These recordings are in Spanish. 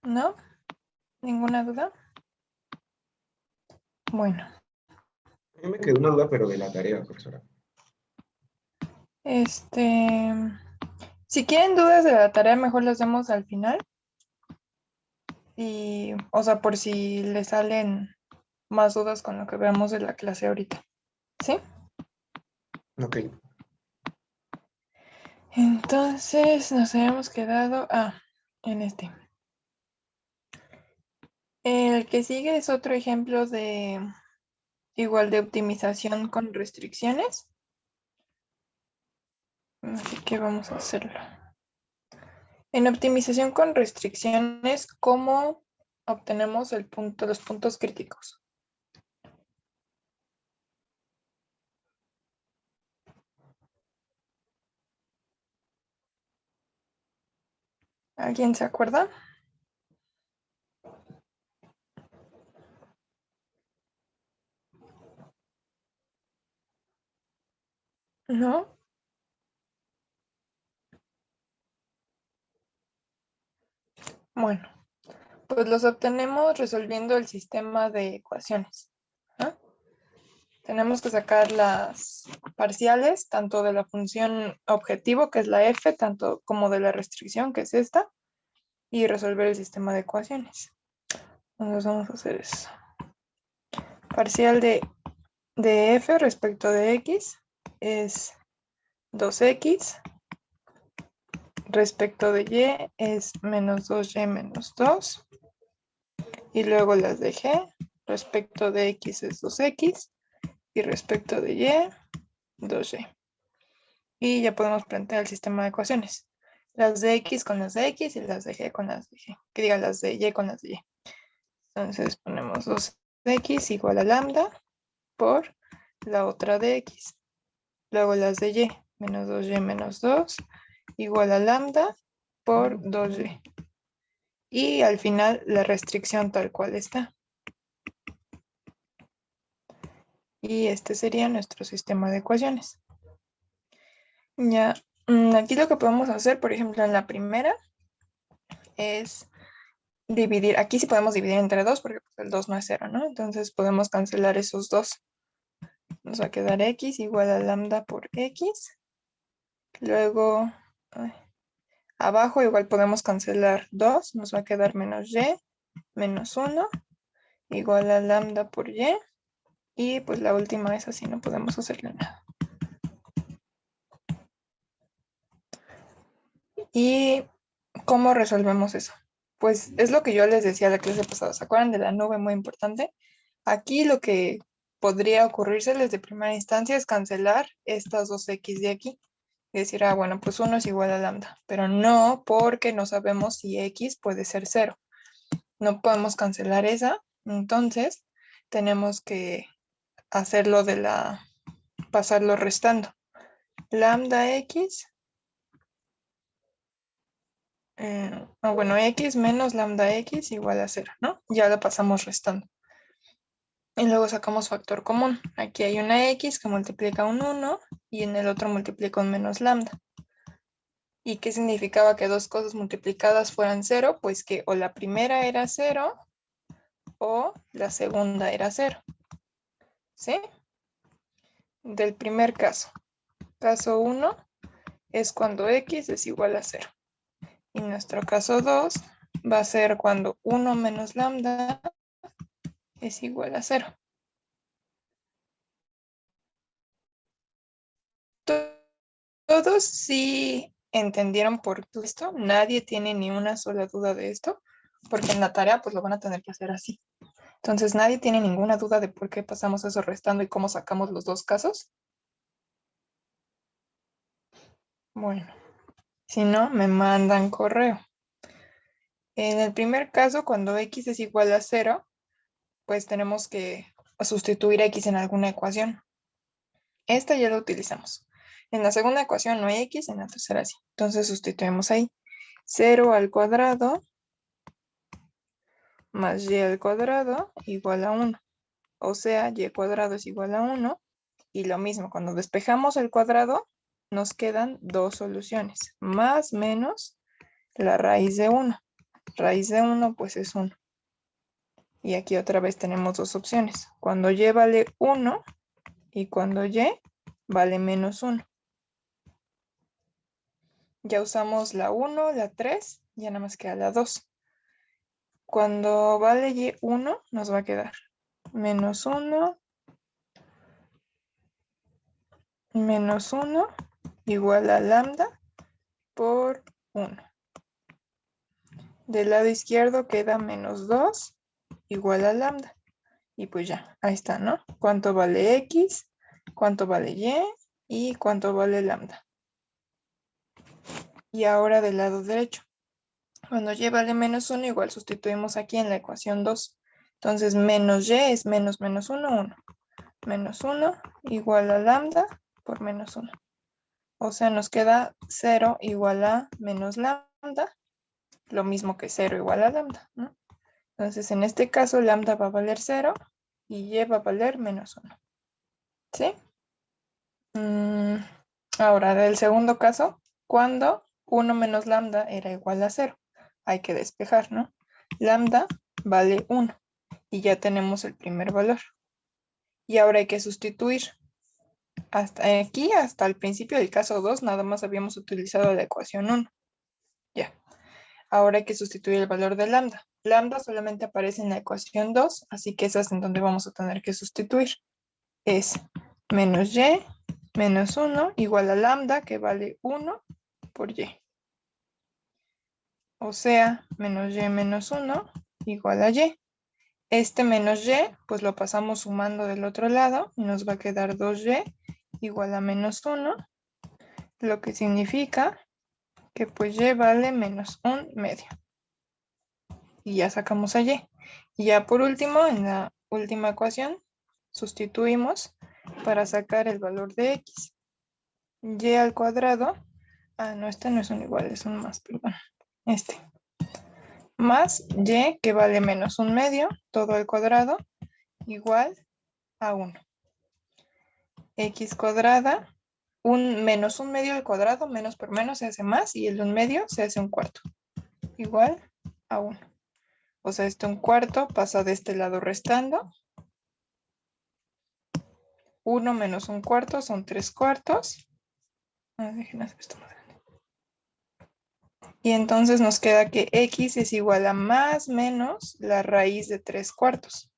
¿No? ¿Ninguna duda? Bueno. A mí me quedó una duda, pero de la tarea, profesora. Si quieren dudas de la tarea, mejor las demos al final. Y, o sea, por si les salen más dudas con lo que veamos de la clase ahorita. ¿Sí? Ok. Entonces, nos habíamos quedado en este. El que sigue es otro ejemplo de igual de optimización con restricciones. Así que vamos a hacerlo. En optimización con restricciones, ¿cómo obtenemos los puntos críticos? ¿Alguien se acuerda? ¿No? Bueno, pues los obtenemos resolviendo el sistema de ecuaciones. ¿Ah? Tenemos que sacar las parciales, tanto de la función objetivo, que es la f, tanto como de la restricción, que es esta, y resolver el sistema de ecuaciones. Entonces vamos a hacer eso. Parcial de f respecto de x es 2x, respecto de y es menos 2y menos 2, y luego las de g, respecto de x es 2x, y respecto de y, 2y. Y ya podemos plantear el sistema de ecuaciones. Las de x con las de x y las de g con las de g. Que diga las de y con las de y. Entonces ponemos 2x igual a lambda por la otra de x. Luego las de y, menos 2y menos 2, igual a lambda por 2y. Y al final la restricción tal cual está. Y este sería nuestro sistema de ecuaciones. Ya, aquí lo que podemos hacer, por ejemplo, en la primera, es dividir. Aquí sí podemos dividir entre 2 porque pues, el 2 no es 0, ¿no? Entonces podemos cancelar esos 2. Nos va a quedar x igual a lambda por x. Luego, abajo igual podemos cancelar 2. Nos va a quedar menos y menos 1 igual a lambda por y. Y pues la última es así, no podemos hacerle nada. ¿Y cómo resolvemos eso? Pues es lo que yo les decía la clase pasada. ¿Se acuerdan de la nube muy importante? Aquí lo que podría ocurrírseles de primera instancia es cancelar estas dos x de aquí. Y decir, bueno, pues 1 es igual a lambda. Pero no, porque no sabemos si x puede ser 0. No podemos cancelar esa. Entonces, tenemos que hacerlo pasarlo restando. Lambda x, bueno, x menos lambda x igual a 0, ¿no? Ya la pasamos restando. Y luego sacamos factor común. Aquí hay una x que multiplica un 1 y en el otro multiplica un menos lambda. ¿Y qué significaba que dos cosas multiplicadas fueran 0? Pues que o la primera era 0 o la segunda era 0. ¿Sí? Del primer caso. Caso 1 es cuando x es igual a 0. Y nuestro caso 2 va a ser cuando 1 menos lambda es igual a 0. Todos sí entendieron por esto, nadie tiene ni una sola duda de esto, porque en la tarea pues lo van a tener que hacer así. Entonces nadie tiene ninguna duda de por qué pasamos eso restando y cómo sacamos los dos casos. Bueno, si no, me mandan correo. En el primer caso, cuando x es igual a 0, pues tenemos que sustituir x en alguna ecuación. Esta ya la utilizamos. En la segunda ecuación no hay x, en la tercera sí. Entonces sustituimos ahí. 0 al cuadrado más y al cuadrado igual a 1. O sea, y cuadrado es igual a 1. Y lo mismo, cuando despejamos el cuadrado, nos quedan dos soluciones. Más menos la raíz de 1. raíz de 1 pues es 1. Y aquí otra vez tenemos dos opciones. Cuando y vale 1 y cuando y vale menos 1. Ya usamos la 1, la 3, ya nada más queda la 2. Cuando vale y 1 nos va a quedar menos 1 igual a lambda por 1. Del lado izquierdo queda menos 2 igual a lambda. Y pues ya, ahí está, ¿no? ¿Cuánto vale x? ¿Cuánto vale y cuánto vale lambda? Y ahora del lado derecho. Cuando y vale menos 1, igual sustituimos aquí en la ecuación 2. Entonces, menos y es menos 1, 1. Menos 1 igual a lambda por menos 1. O sea, nos queda 0 igual a menos lambda, lo mismo que 0 igual a lambda, ¿no? Entonces, en este caso, lambda va a valer 0 y y va a valer menos 1. ¿Sí? Ahora, del segundo caso, cuando 1 menos lambda era igual a 0. Hay que despejar, ¿no? Lambda vale 1 y ya tenemos el primer valor. Y ahora hay que sustituir. Hasta aquí, hasta el principio del caso 2, nada más habíamos utilizado la ecuación 1. Ya. Ahora hay que sustituir el valor de lambda. Lambda solamente aparece en la ecuación 2, así que esa es en donde vamos a tener que sustituir. Es menos y menos 1 igual a lambda, que vale 1 por y. O sea, menos y menos 1 igual a y. Este menos y, pues lo pasamos sumando del otro lado y nos va a quedar 2y igual a menos 1, lo que significa que pues y vale menos 1/2. Y ya sacamos a y. Y ya por último, en la última ecuación, sustituimos para sacar el valor de x. Y al cuadrado, no, este no es un igual, es un más, perdón. Más y, que vale menos 1/2, todo al cuadrado, igual a 1. X cuadrada, menos 1/2 al cuadrado, menos por menos se hace más, y el 1/2 se hace 1/4, igual a 1. O sea, 1/4 pasa de este lado restando. 1 menos 1/4 son 3/4. Déjenme hacer esto más grande. Y entonces nos queda que x es igual a más menos la raíz de 3/4.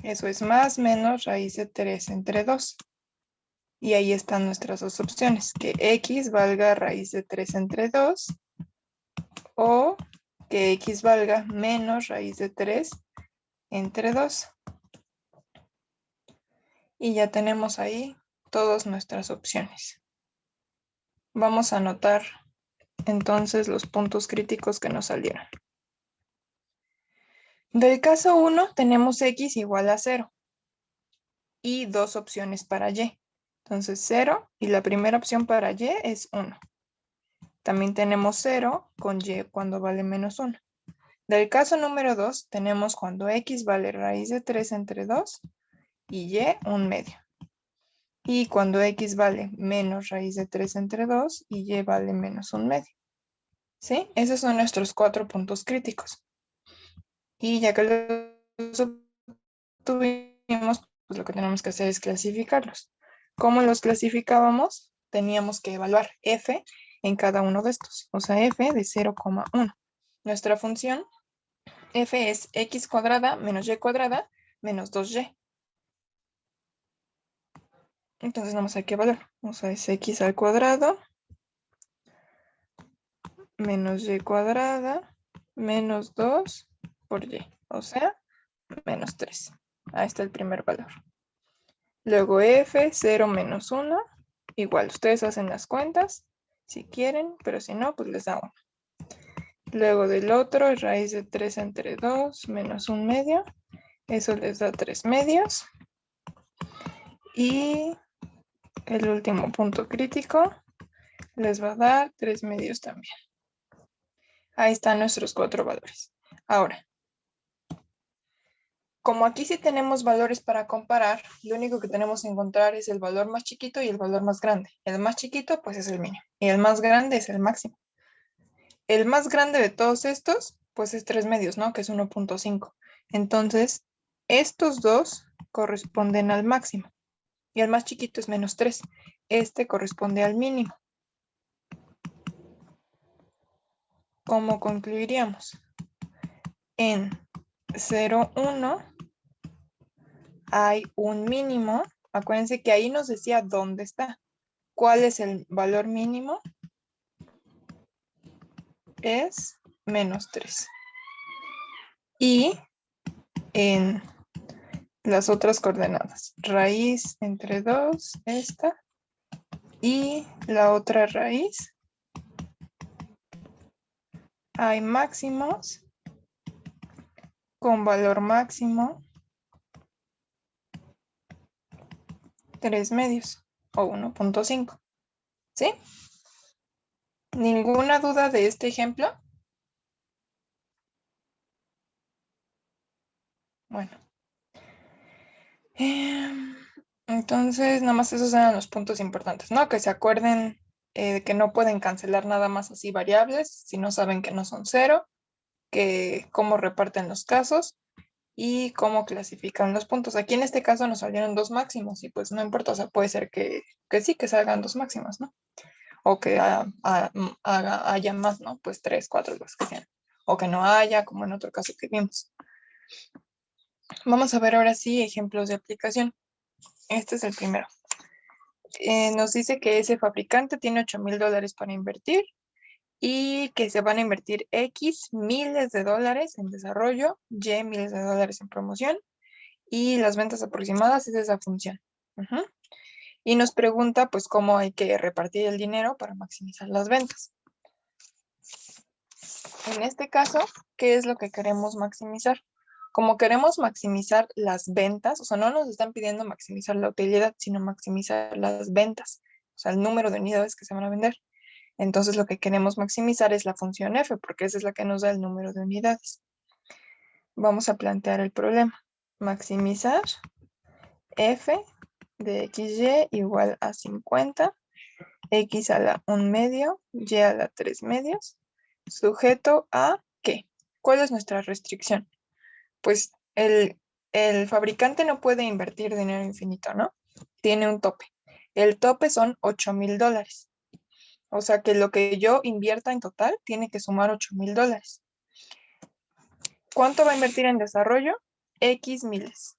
Eso es más menos raíz de 3 entre 2. Y ahí están nuestras dos opciones, que x valga raíz de 3 entre 2 o que x valga menos raíz de 3 entre 2. Y ya tenemos ahí todas nuestras opciones. Vamos a anotar entonces los puntos críticos que nos salieron. Del caso 1 tenemos x igual a 0 y dos opciones para y. Entonces 0 y la primera opción para y es 1. También tenemos 0 con y cuando vale menos 1. Del caso número 2 tenemos cuando x vale raíz de 3 entre 2 y y 1/2. Y cuando x vale menos raíz de 3 entre 2 y y vale menos 1/2. ¿Sí? Esos son nuestros 4 puntos críticos. Y ya que los obtuvimos, pues lo que tenemos que hacer es clasificarlos. ¿Cómo los clasificábamos? Teníamos que evaluar f en cada uno de estos, o sea, f de 0,1. Nuestra función f es x cuadrada menos y cuadrada menos 2y. Entonces vamos a que evaluar. O sea, es x al cuadrado menos y cuadrada menos 2 por y. O sea, menos 3. Ahí está el primer valor. Luego f, 0 menos 1. Igual, ustedes hacen las cuentas si quieren, pero si no, pues les da 1. Luego del otro, raíz de 3 entre 2 menos 1/2. Eso les da 3/2. Y el último punto crítico les va a dar 3/2 también. Ahí están nuestros 4 valores. Ahora, como aquí sí tenemos valores para comparar, lo único que tenemos que encontrar es el valor más chiquito y el valor más grande. El más chiquito, pues es el mínimo. Y el más grande es el máximo. El más grande de todos estos, pues es 3 medios, ¿no? Que es 1.5. Entonces, estos dos corresponden al máximo. Y el más chiquito es menos 3. Este corresponde al mínimo. ¿Cómo concluiríamos? En 0, 1 hay un mínimo. Acuérdense que ahí nos decía dónde está. ¿Cuál es el valor mínimo? Es menos 3. Y en las otras coordenadas, raíz entre 2, esta, y la otra raíz, hay máximos con valor máximo 3 medios o 1.5. ¿Sí? ¿Ninguna duda de este ejemplo? Bueno. Entonces, nada más esos eran los puntos importantes, ¿no? Que se acuerden que no pueden cancelar nada más así variables si no saben que no son cero, que cómo reparten los casos y cómo clasifican los puntos. Aquí en este caso nos salieron dos máximos y pues no importa, o sea, puede ser que sí, que salgan dos máximas, ¿no? O que haya más, ¿no? Pues 3, 4, los que sean. O que no haya, como en otro caso que vimos. Vamos a ver ahora sí ejemplos de aplicación. Este es el primero. Nos dice que ese fabricante tiene $8,000 para invertir y que se van a invertir X miles de dólares en desarrollo, Y miles de dólares en promoción y las ventas aproximadas es esa función. Ujú. Y nos pregunta pues cómo hay que repartir el dinero para maximizar las ventas. En este caso, ¿qué es lo que queremos maximizar? Como queremos maximizar las ventas, o sea, no nos están pidiendo maximizar la utilidad, sino maximizar las ventas, o sea, el número de unidades que se van a vender. Entonces, lo que queremos maximizar es la función f, porque esa es la que nos da el número de unidades. Vamos a plantear el problema. Maximizar f de xy igual a 50, x a la 1 medio, y a la 3 medios, sujeto a ¿qué? ¿Cuál es nuestra restricción? Pues el fabricante no puede invertir dinero infinito, ¿no? Tiene un tope. El tope son $8,000. O sea que lo que yo invierta en total tiene que sumar $8,000. ¿Cuánto va a invertir en desarrollo? X miles.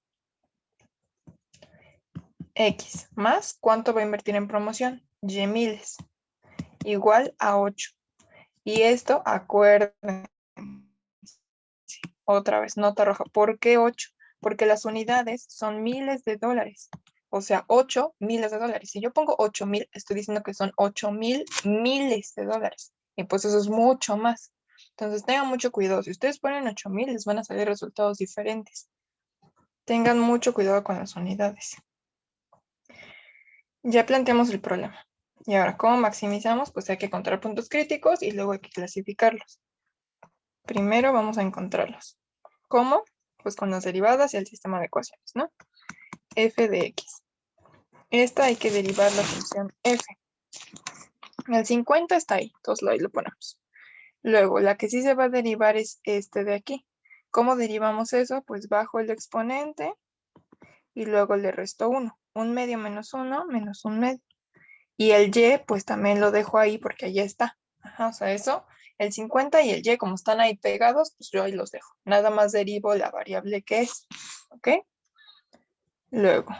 X más ¿cuánto va a invertir en promoción? Y miles. Igual a 8. Y esto, acuérdense, otra vez, nota roja. ¿Por qué 8? Porque las unidades son miles de dólares. O sea, 8 miles de dólares. Si yo pongo 8,000, estoy diciendo que son 8,000 miles de dólares. Y pues eso es mucho más. Entonces tengan mucho cuidado. Si ustedes ponen 8,000, les van a salir resultados diferentes. Tengan mucho cuidado con las unidades. Ya planteamos el problema. Y ahora, ¿cómo maximizamos? Pues hay que encontrar puntos críticos y luego hay que clasificarlos. Primero vamos a encontrarlos. ¿Cómo? Pues con las derivadas y el sistema de ecuaciones, ¿no? F de X. Esta hay que derivar la función F. El 50 está ahí, entonces ahí lo ponemos. Luego, la que sí se va a derivar es este de aquí. ¿Cómo derivamos eso? Pues bajo el exponente y luego le resto 1. 1 medio menos 1 menos 1 medio. Y el y, pues también lo dejo ahí porque allí está. Ajá, o sea, eso, el 50 y el y, como están ahí pegados, pues yo ahí los dejo. Nada más derivo la variable que es. ¿Ok? Luego,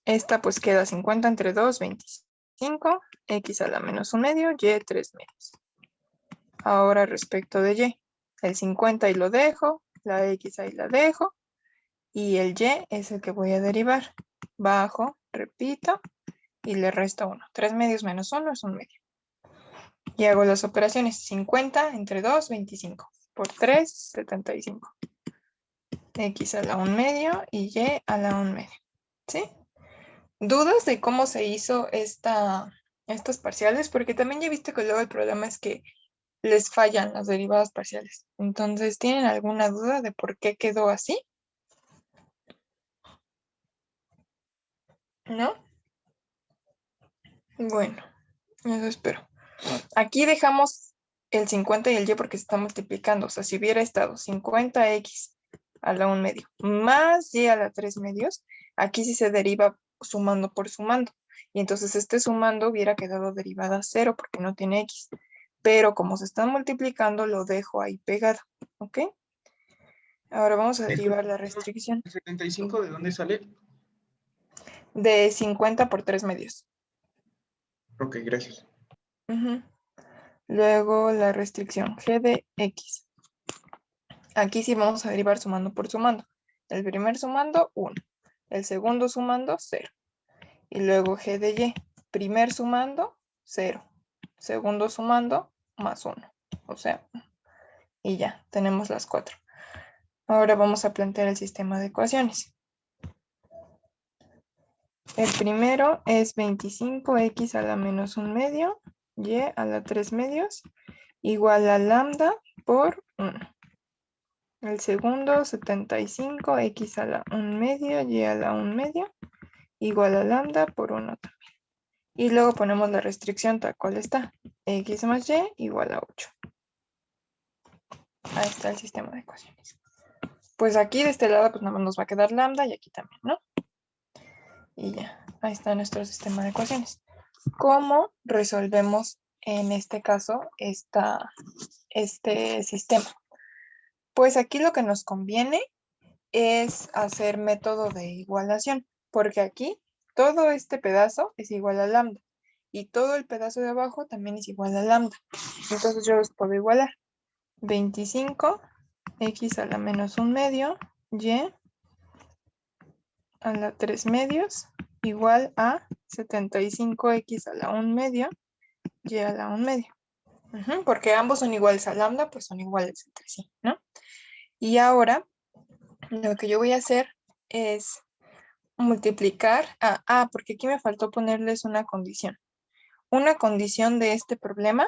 esta pues queda 50 entre 2, 25. X a la menos 1 medio, y 3 medios. Ahora respecto de y, el 50 ahí lo dejo, la x ahí la dejo, y el y es el que voy a derivar. Bajo, repito, y le resto 1. 3 medios menos 1 es 1 medio. Y hago las operaciones. 50 entre 2, 25. Por 3, 75. X a la 1 medio y Y a la 1 medio. ¿Sí? ¿Dudas de cómo se hizo estas parciales? Porque también ya viste que luego el problema es que les fallan las derivadas parciales. Entonces, ¿tienen alguna duda de por qué quedó así? ¿No? Bueno, eso espero. Aquí dejamos el 50 y el y porque se está multiplicando. O sea, si hubiera estado 50x a la 1 medio más y a la 3 medios, aquí sí se deriva sumando por sumando. Y entonces este sumando hubiera quedado derivada a 0 porque no tiene x. Pero como se están multiplicando, lo dejo ahí pegado. ¿Ok? Ahora vamos a derivar la restricción. ¿El 75 de dónde sale? De 50 por 3 medios. Ok, gracias. Luego la restricción g de x. Aquí sí vamos a derivar sumando por sumando. El primer sumando, 1. El segundo sumando, 0. Y luego g de y. Primer sumando, 0. Segundo sumando, más 1. O sea, y ya, tenemos las 4. Ahora vamos a plantear el sistema de ecuaciones. El primero es 25x a la menos 1 medio, y a la 3 medios, igual a lambda por 1. El segundo, 75x a la 1 medio, y a la 1 medio, igual a lambda por 1 también. Y luego ponemos la restricción tal cual está. X más y igual a 8. Ahí está el sistema de ecuaciones. Pues aquí de este lado pues nada más nos va a quedar lambda y aquí también, ¿no? Y ya, ahí está nuestro sistema de ecuaciones. ¿Cómo resolvemos en este caso este sistema? Pues aquí lo que nos conviene es hacer método de igualación, porque aquí todo este pedazo es igual a lambda y todo el pedazo de abajo también es igual a lambda. Entonces yo los puedo igualar. 25x a la menos 1 medio y a la 3 medios igual a 75x a la 1 medio y a la 1 medio. Porque ambos son iguales a lambda, pues son iguales entre sí, ¿no? Y ahora lo que yo voy a hacer es multiplicar. Porque aquí me faltó ponerles una condición. Una condición de este problema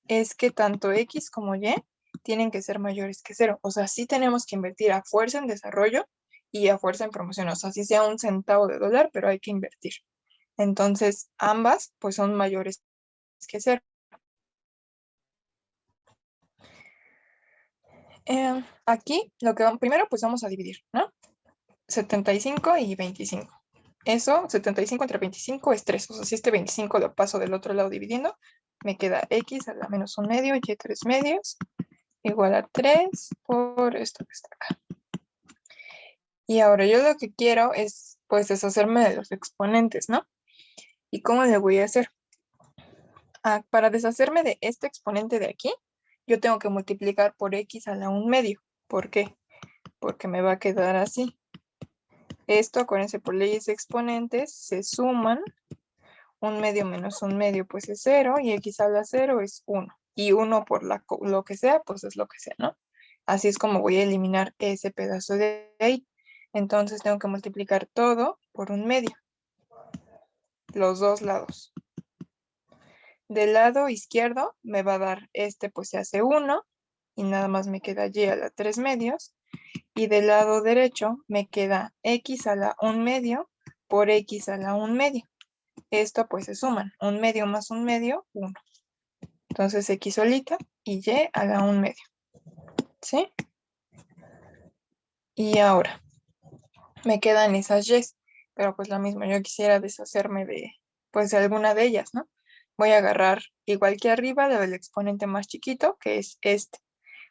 es que tanto x como y tienen que ser mayores que 0. O sea, sí tenemos que invertir a fuerza en desarrollo y a fuerza en promoción. O sea, sí sea un centavo de dólar, pero hay que invertir. Entonces, ambas pues son mayores que 0. Aquí, primero pues vamos a dividir, ¿no? 75 y 25. Eso, 75 entre 25 es 3. O sea, si este 25 lo paso del otro lado dividiendo, me queda x a la menos 1 medio y 3 medios igual a 3 por esto que está acá. Y ahora yo lo que quiero es pues deshacerme de los exponentes, ¿no? ¿Y cómo le voy a hacer? Para deshacerme de este exponente de aquí, yo tengo que multiplicar por x a la 1 medio. ¿Por qué? Porque me va a quedar así. Esto, acuérdense, por leyes de exponentes, se suman. 1 medio menos 1 medio, pues es 0, y x a la 0 es 1. Y 1 por lo que sea, pues es lo que sea, ¿no? Así es como voy a eliminar ese pedazo de ahí. Entonces tengo que multiplicar todo por 1 medio. Los dos lados. Del lado izquierdo me va a dar pues se hace 1, y nada más me queda y a la 3 medios. Y del lado derecho me queda x a la 1 medio por x a la 1 medio. Esto pues se suman. 1 medio más 1 medio, 1. Entonces x solita y y a la 1 medio. ¿Sí? Y ahora me quedan esas y's. Pero pues la misma, yo quisiera deshacerme de alguna de ellas, ¿no? Voy a agarrar igual que arriba la del exponente más chiquito, que es este.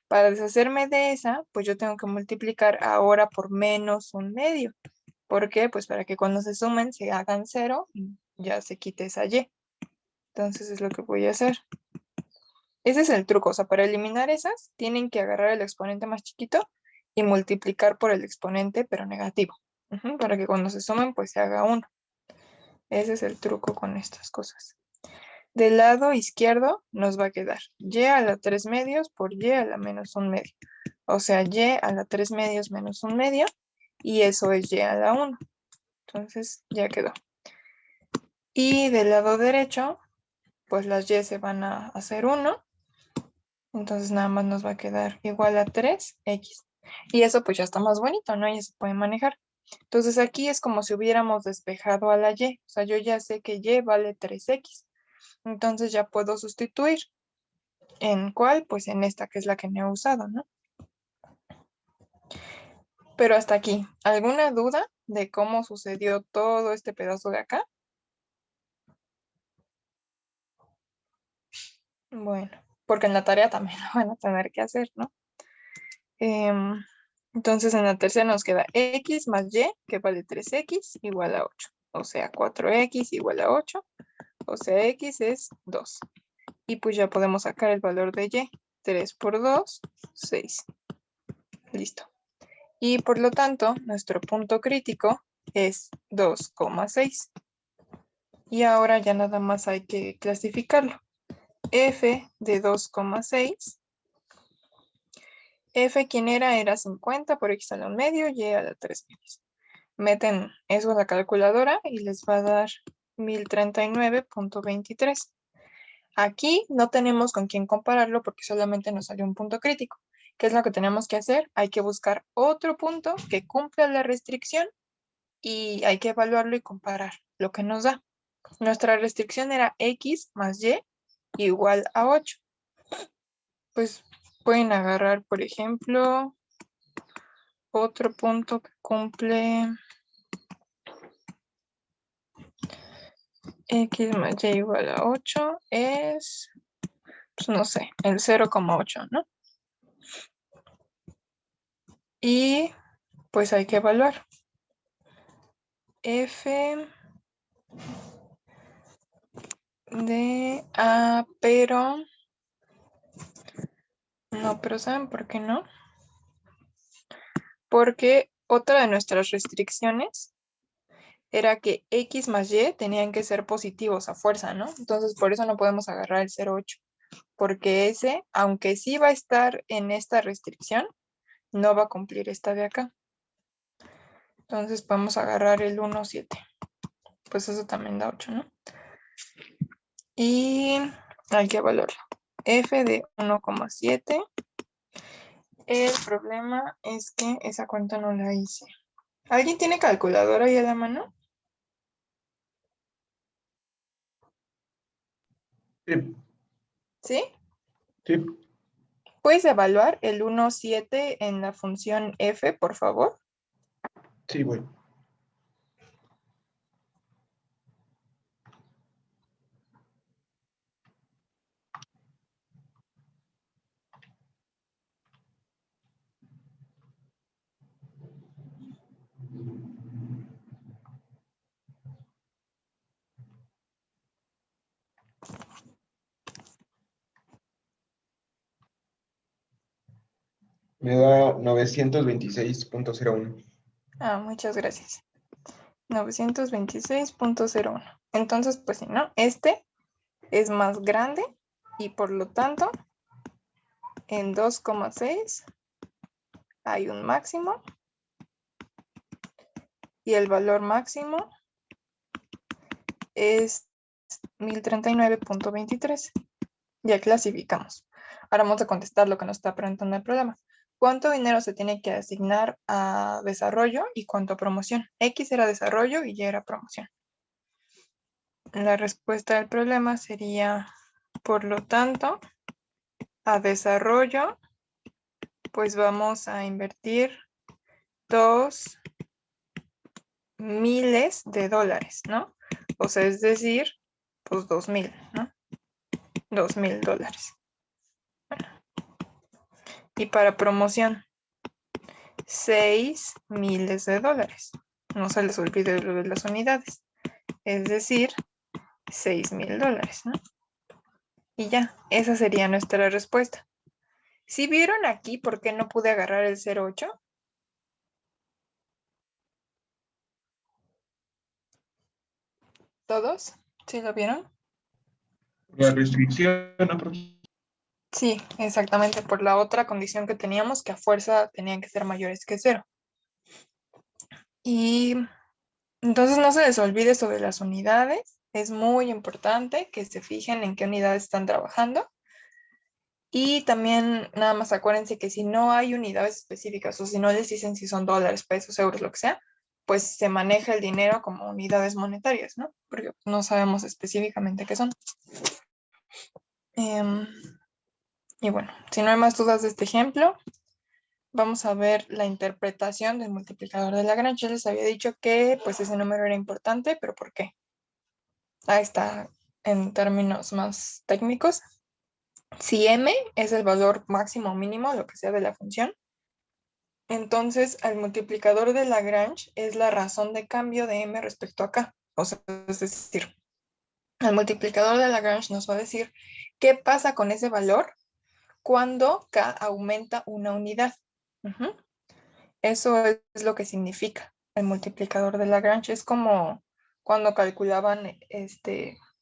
Para deshacerme de esa, pues yo tengo que multiplicar ahora por menos 1 medio. ¿Por qué? Pues para que cuando se sumen se hagan 0 y ya se quite esa y. Entonces es lo que voy a hacer. Ese es el truco. O sea, para eliminar esas, tienen que agarrar el exponente más chiquito y multiplicar por el exponente, pero negativo. Para que cuando se sumen, pues se haga 1. Ese es el truco con estas cosas. Del lado izquierdo nos va a quedar y a la 3 medios por y a la menos 1 medio. O sea, y a la 3 medios menos 1 medio, y eso es y a la 1. Entonces ya quedó. Y del lado derecho, pues las y se van a hacer 1. Entonces nada más nos va a quedar igual a 3x. Y eso pues ya está más bonito, ¿no? Ya se puede manejar. Entonces aquí es como si hubiéramos despejado a la y. O sea, yo ya sé que y vale 3x. Entonces ya puedo sustituir. ¿En cuál? Pues en esta, que es la que no he usado, ¿no? Pero hasta aquí, ¿alguna duda de cómo sucedió todo este pedazo de acá? Bueno, porque en la tarea también lo van a tener que hacer, ¿no? Em, entonces en la tercera nos queda x más y, que vale 3x, igual a 8. O sea, 4x igual a 8. O sea, x es 2. Y pues ya podemos sacar el valor de y. 3 por 2, 6. Listo. Y por lo tanto, nuestro punto crítico es 2,6. Y ahora ya nada más hay que clasificarlo. F de 2,6. F, ¿quién era? Era 50 por x a la medio, y a la 3 medios. Meten eso a la calculadora y les va a dar 1039,23. Aquí no tenemos con quién compararlo porque solamente nos salió un punto crítico. ¿Qué es lo que tenemos que hacer? Hay que buscar otro punto que cumpla la restricción y hay que evaluarlo y comparar lo que nos da. Nuestra restricción era x más y igual a 8. Pues pueden agarrar, por ejemplo, otro punto que cumple x más y igual a 8 es, pues no sé, el 0,8, ¿no? Y pues hay que evaluar. F de A, pero no, pero ¿saben por qué no? Porque otra de nuestras restricciones era que x más y tenían que ser positivos a fuerza, ¿no? Entonces por eso no podemos agarrar el 0,8, porque ese, aunque sí va a estar en esta restricción, no va a cumplir esta de acá. Entonces vamos a agarrar el 1,7. Pues eso también da 8, ¿no? Y hay que evaluarlo. F de 1,7. El problema es que esa cuenta no la hice. ¿Alguien tiene calculadora ahí a la mano? Sí, ¿Sí? sí, ¿Puedes evaluar el 1,7 en la función f, por favor? sí, voy. Me da 926,01. Ah, muchas gracias. 926,01. Entonces, pues si no, este es más grande y por lo tanto en 2,6 hay un máximo y el valor máximo es 1039,23. Ya clasificamos. Ahora vamos a contestar lo que nos está preguntando el problema. ¿Cuánto dinero se tiene que asignar a desarrollo y cuánto a promoción? X era desarrollo y Y era promoción. La respuesta del problema sería, por lo tanto, a desarrollo, pues vamos a invertir 2,000 ¿no? O sea, es decir, pues 2,000, ¿no? $2,000. Y para promoción, $6,000. No se les olvide lo de las unidades. Es decir, $6,000, ¿no? Y ya, esa sería nuestra respuesta. ¿Sí vieron aquí por qué no pude agarrar el 0,8? ¿Todos? ¿Sí lo vieron? La restricción, ¿no? Sí, exactamente, por la otra condición que teníamos, que a fuerza tenían que ser mayores que 0. Y entonces no se les olvide sobre las unidades. Es muy importante que se fijen en qué unidades están trabajando. Y también nada más acuérdense que si no hay unidades específicas o si no les dicen si son dólares, pesos, euros, lo que sea, pues se maneja el dinero como unidades monetarias, ¿no? Porque no sabemos específicamente qué son. Y bueno, si no hay más dudas de este ejemplo, vamos a ver la interpretación del multiplicador de Lagrange. Yo les había dicho que pues ese número era importante, pero ¿por qué? Ahí está en términos más técnicos. Si m es el valor máximo o mínimo, lo que sea de la función, entonces el multiplicador de Lagrange es la razón de cambio de m respecto a k. O sea, es decir, el multiplicador de Lagrange nos va a decir qué pasa con ese valor cuando k aumenta una unidad. Ujú. Eso es lo que significa el multiplicador de Lagrange. Es como cuando calculaban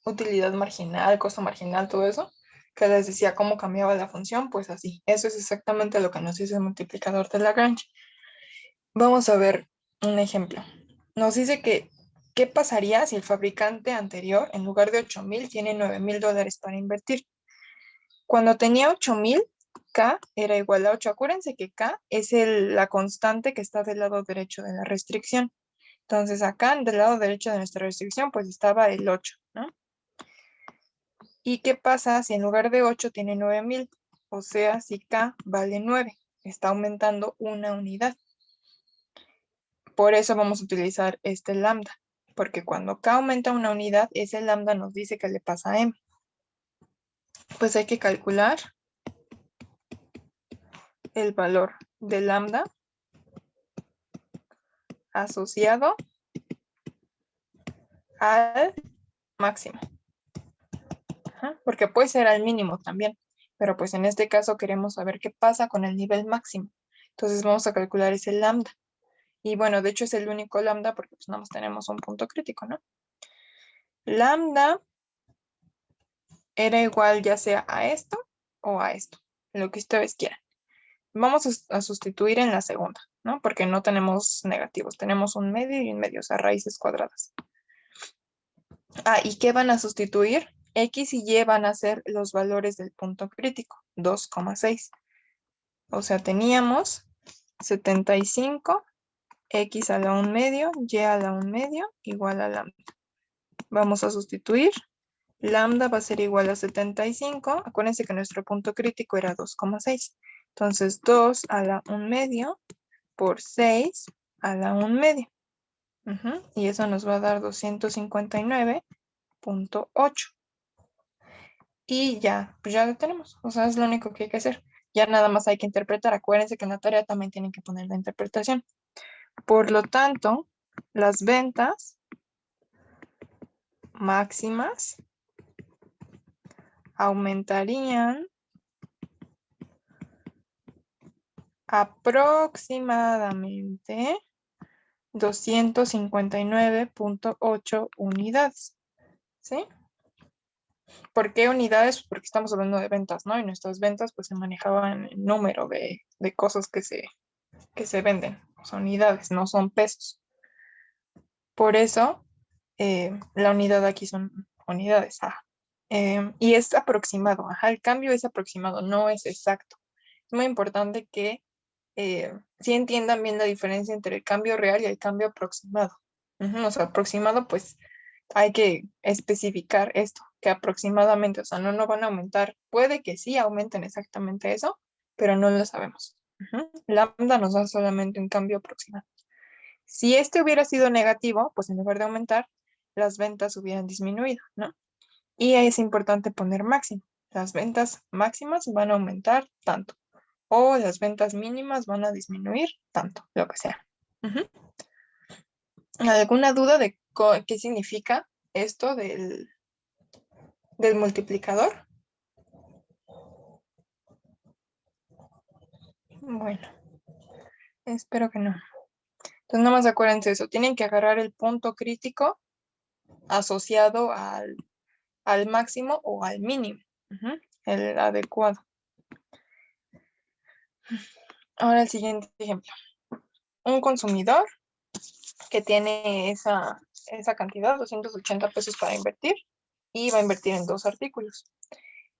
utilidad marginal, costo marginal, todo eso, que les decía cómo cambiaba la función, pues así. Eso es exactamente lo que nos dice el multiplicador de Lagrange. Vamos a ver un ejemplo. Nos dice que, ¿qué pasaría si el fabricante anterior, en lugar de 8,000, tiene $9,000 para invertir? Cuando tenía 8,000, K era igual a 8. Acuérdense que K es la constante que está del lado derecho de la restricción. Entonces acá del lado derecho de nuestra restricción pues estaba el 8, ¿no? ¿Y qué pasa si en lugar de 8 tiene 9,000? O sea, si K vale 9, está aumentando una unidad. Por eso vamos a utilizar este lambda, porque cuando K aumenta una unidad, ese lambda nos dice que le pasa a M. Pues hay que calcular el valor de lambda asociado al máximo. Ajá, porque puede ser al mínimo también, pero pues en este caso queremos saber qué pasa con el nivel máximo. Entonces vamos a calcular ese lambda. Y bueno, de hecho es el único lambda porque pues nada más tenemos un punto crítico, ¿no? Lambda era igual ya sea a esto o a esto, lo que ustedes quieran. Vamos a sustituir en la segunda, ¿no? Porque no tenemos negativos, tenemos un medio y un medio, o sea, raíces cuadradas. Ah, ¿y qué van a sustituir? X y Y van a ser los valores del punto crítico, 2,6. O sea, teníamos 75, X a la 1 medio, Y a la 1 medio, igual a lambda. Vamos a sustituir. Lambda va a ser igual a 75. Acuérdense que nuestro punto crítico era 2,6. Entonces, 2 a la 1 medio por 6 a la 1 medio. Y eso nos va a dar 259,8. Y ya, pues ya lo tenemos. O sea, es lo único que hay que hacer. Ya nada más hay que interpretar. Acuérdense que en la tarea también tienen que poner la interpretación. Por lo tanto, las ventas máximas aumentarían aproximadamente 259,8 unidades. ¿Sí? ¿Por qué unidades? Porque estamos hablando de ventas, ¿no? Y nuestras ventas pues se manejaban en número de cosas que se venden. Son unidades, no son pesos. Por eso la unidad aquí son unidades. Y es aproximado. El cambio es aproximado, no es exacto. Es muy importante que sí entiendan bien la diferencia entre el cambio real y el cambio aproximado. O sea, aproximado, pues hay que especificar esto, que aproximadamente, o sea, no van a aumentar. Puede que sí aumenten exactamente eso, pero no lo sabemos. Lambda nos da solamente un cambio aproximado. Si este hubiera sido negativo, pues en lugar de aumentar, las ventas hubieran disminuido, ¿no? Y es importante poner máximo. Las ventas máximas van a aumentar tanto o las ventas mínimas van a disminuir tanto, lo que sea. ¿Alguna duda de qué significa esto del multiplicador? Bueno, espero que no. Entonces, nada más acuérdense eso. Tienen que agarrar el punto crítico asociado al máximo o al mínimo. El adecuado. Ahora el siguiente ejemplo. Un consumidor que tiene esa cantidad, 280 pesos para invertir, y va a invertir en dos artículos.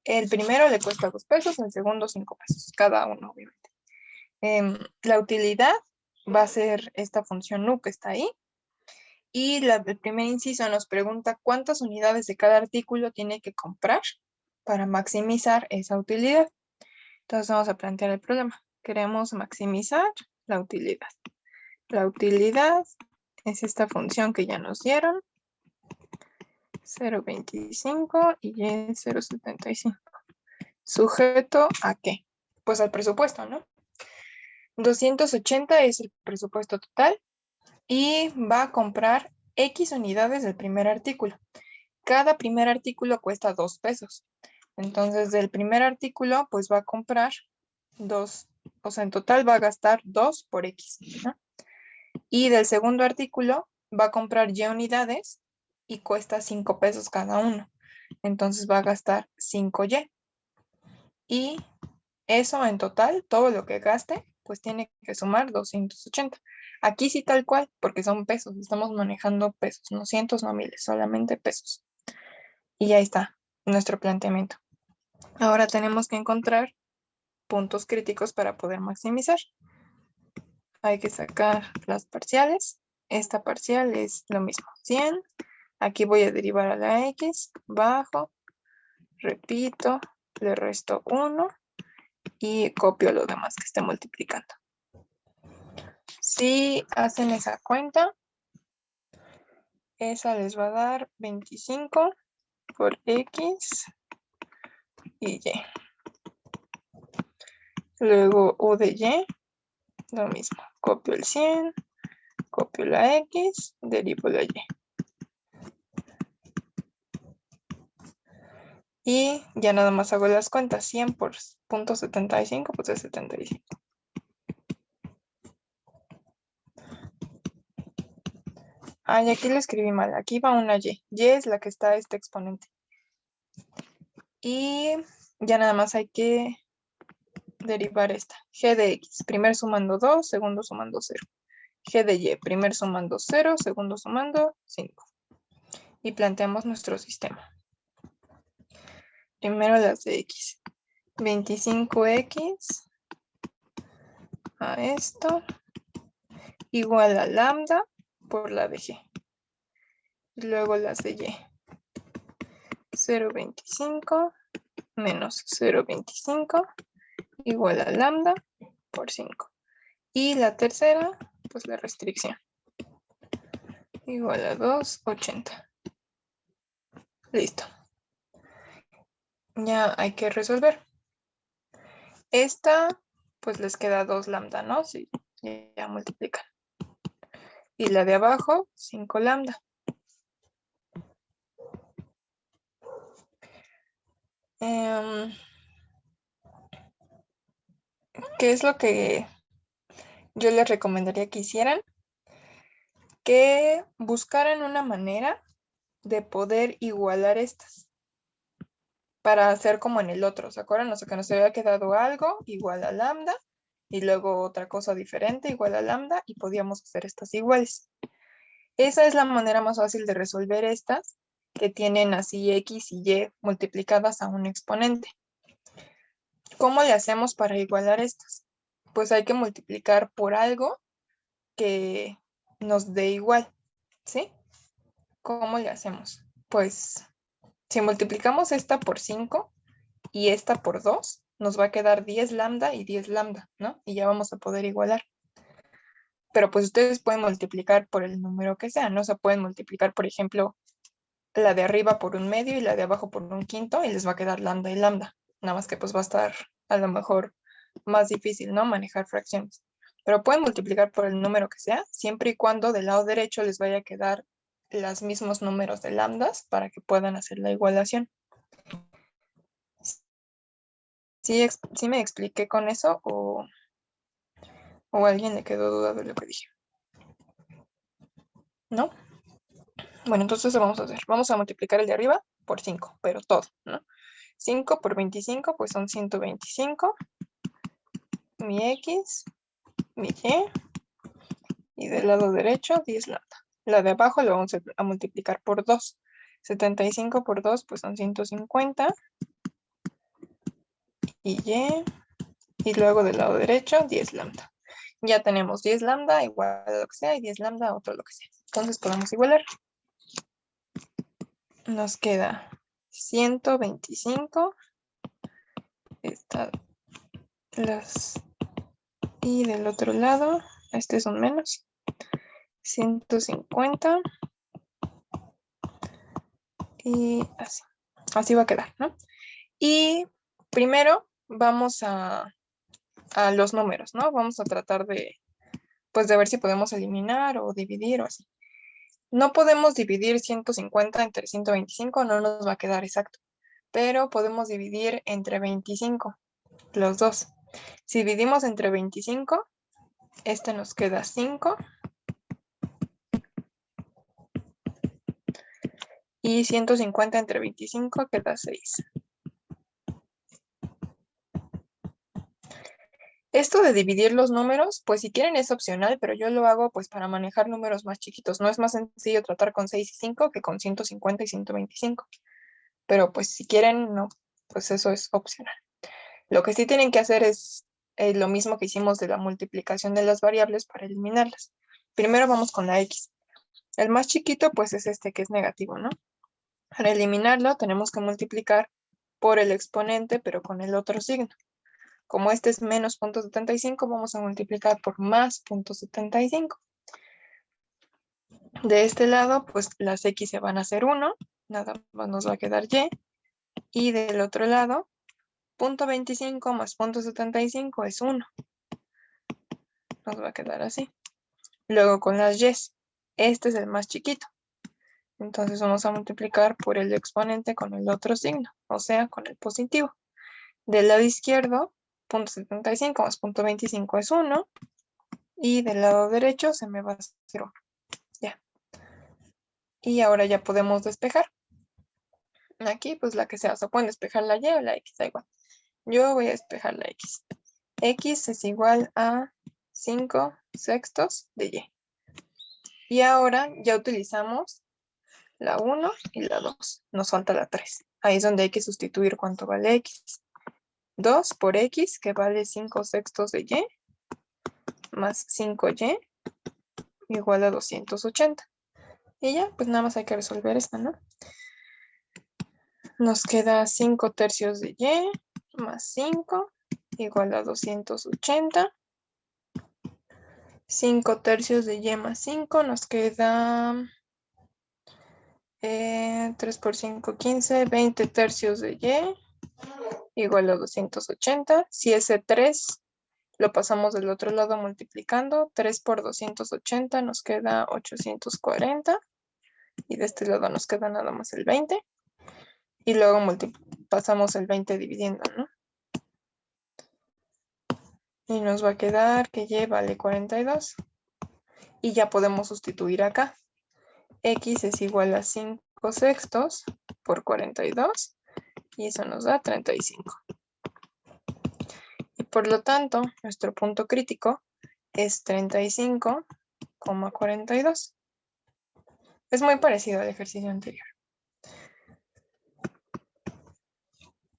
El primero le cuesta 2 pesos, el segundo 5 pesos, cada uno, obviamente. La utilidad va a ser esta función nu que está ahí. Y el primer inciso nos pregunta cuántas unidades de cada artículo tiene que comprar para maximizar esa utilidad. Entonces vamos a plantear el problema. Queremos maximizar la utilidad. La utilidad es esta función que ya nos dieron. 0.25 y y 0.75. ¿Sujeto a qué? Pues al presupuesto, ¿no? 280 es el presupuesto total y va a comprar X unidades del primer artículo. Cada primer artículo cuesta 2 pesos. Entonces, del primer artículo, pues va a comprar 2, o sea, en total va a gastar 2 por X, ¿no? Y del segundo artículo va a comprar Y unidades y cuesta 5 pesos cada uno. Entonces va a gastar 5Y. Y eso en total, todo lo que gaste, pues tiene que sumar 280. Aquí sí tal cual, porque son pesos, estamos manejando pesos, no cientos, no miles, solamente pesos. Y ya está nuestro planteamiento. Ahora tenemos que encontrar puntos críticos para poder maximizar. Hay que sacar las parciales. Esta parcial es lo mismo, 100. Aquí voy a derivar a la X, bajo, repito, le resto 1 y copio lo demás que esté multiplicando. Si hacen esa cuenta, esa les va a dar 25 por X y Y. Luego U de Y, lo mismo. Copio el 100, copio la X, derivo la Y. Y ya nada más hago las cuentas. 100 por 0.75, pues es 75. Ah, y aquí lo escribí mal. Aquí va una Y. Y es la que está este exponente. Y ya nada más hay que derivar esta. G de X. Primero sumando 2, segundo sumando 0. G de Y. Primero sumando 0, segundo sumando 5. Y planteamos nuestro sistema. Primero las de X. 25X a esto igual a lambda por la de G. Y luego las de Y. 0.25 menos 0.25 igual a lambda por 5. Y la tercera, pues la restricción. Igual a 280. Listo. Ya hay que resolver. Esta, pues les queda 2 lambda, ¿no? Si ya multiplican. Y la de abajo, 5 lambda. ¿Qué es lo que yo les recomendaría que hicieran? Que buscaran una manera de poder igualar estas para hacer como en el otro, ¿se acuerdan? O sea, que nos había quedado algo igual a lambda y luego otra cosa diferente igual a lambda y podíamos hacer estas iguales. Esa es la manera más fácil de resolver estas que tienen así X y Y multiplicadas a un exponente. ¿Cómo le hacemos para igualar estas? Pues hay que multiplicar por algo que nos dé igual, ¿sí? ¿Cómo le hacemos? Pues si multiplicamos esta por 5 y esta por 2, nos va a quedar 10 lambda y 10 lambda, ¿no? Y ya vamos a poder igualar. Pero pues ustedes pueden multiplicar por el número que sea, ¿no? O sea, pueden multiplicar, por ejemplo, la de arriba por un medio y la de abajo por un quinto y les va a quedar lambda y lambda. Nada más que pues va a estar a lo mejor más difícil, ¿no? Manejar fracciones. Pero pueden multiplicar por el número que sea, siempre y cuando del lado derecho les vaya a quedar los mismos números de lambdas para que puedan hacer la igualación. ¿Sí me expliqué con eso o a alguien le quedó duda de lo que dije? ¿No? Bueno, entonces lo vamos a hacer. Vamos a multiplicar el de arriba por 5, pero todo, ¿no? 5 por 25, pues son 125. Mi X, mi Y del lado derecho 10 lambda. La de abajo lo vamos a multiplicar por 2. 75 por 2, pues son 150. Y luego del lado derecho 10 lambda. Ya tenemos 10 lambda igual a lo que sea y 10 lambda otro lo que sea. Entonces podemos igualar. Nos queda 125. Esta Y del otro lado, este es un menos. 150. Y así. Así va a quedar, ¿no? Y primero vamos a los números, ¿no? Vamos a tratar pues de ver si podemos eliminar o dividir o así. No podemos dividir 150 entre 125, no nos va a quedar exacto, pero podemos dividir entre 25, los dos. Si dividimos entre 25, este nos queda 5 y 150 entre 25 queda 6. Esto de dividir los números, pues si quieren es opcional, pero yo lo hago pues para manejar números más chiquitos. No es más sencillo tratar con 6 y 5 que con 150 y 125. Pero pues si quieren, no, pues eso es opcional. Lo que sí tienen que hacer es lo mismo que hicimos de la multiplicación de las variables para eliminarlas. Primero vamos con la x. El más chiquito pues es este que es negativo, ¿no? Para eliminarlo tenemos que multiplicar por el exponente, pero con el otro signo. Como este es menos 0.75, vamos a multiplicar por más 0.75. De este lado, pues las x se van a hacer 1, nada más nos va a quedar y. Y del otro lado, 0.25 más 0.75 es 1. Nos va a quedar así. Luego con las y, este es el más chiquito. Entonces vamos a multiplicar por el exponente con el otro signo, o sea, con el positivo. Del lado izquierdo, 0.75 más 0.25 es 1. Y del lado derecho se me va a hacer 1. Ya. Y ahora ya podemos despejar. Aquí, pues la que sea. O sea, pueden despejar la y o la x, da igual. Yo voy a despejar la x. X es igual a 5 sextos de y. Y ahora ya utilizamos la 1 y la 2. Nos falta la 3. Ahí es donde hay que sustituir cuánto vale x. 2 por x, que vale 5 sextos de y, más 5y, igual a 280. Y ya, pues nada más hay que resolver esta, ¿no? Nos queda 5 tercios de y, más 5, igual a 280. 5 tercios de y más 5, nos queda 3 por 5, 15, 20 tercios de y, igual a 280. Si ese 3 lo pasamos del otro lado multiplicando, 3 por 280 nos queda 840. Y de este lado nos queda nada más el 20. Y luego pasamos el 20 dividiendo, ¿no? Y nos va a quedar que y vale 42. Y ya podemos sustituir acá. X es igual a 5 sextos por 42. Y eso nos da 35. Y por lo tanto, nuestro punto crítico es 35,42. Es muy parecido al ejercicio anterior.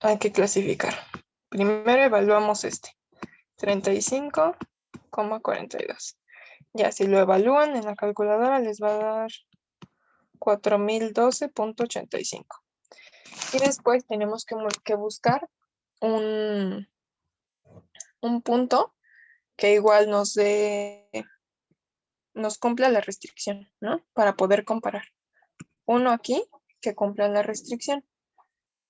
Hay que clasificar. Primero evaluamos este. 35,42. Ya, si lo evalúan en la calculadora les va a dar 4012,85. Y después tenemos que buscar un punto que igual nos cumpla la restricción, ¿no? Para poder comparar. Uno aquí que cumpla la restricción.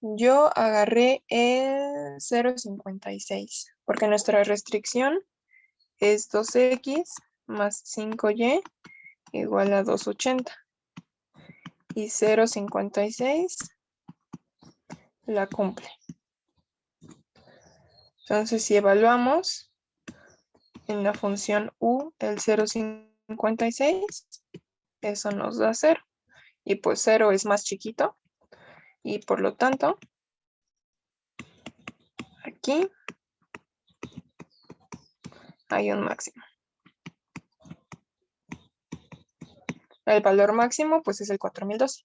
Yo agarré el 0,56 porque nuestra restricción es 2x más 5y igual a 280. Y 0,56 la cumple. Entonces, si evaluamos en la función u el 0,56, eso nos da 0. Y pues 0 es más chiquito. Y por lo tanto, aquí hay un máximo. El valor máximo pues es el 4012.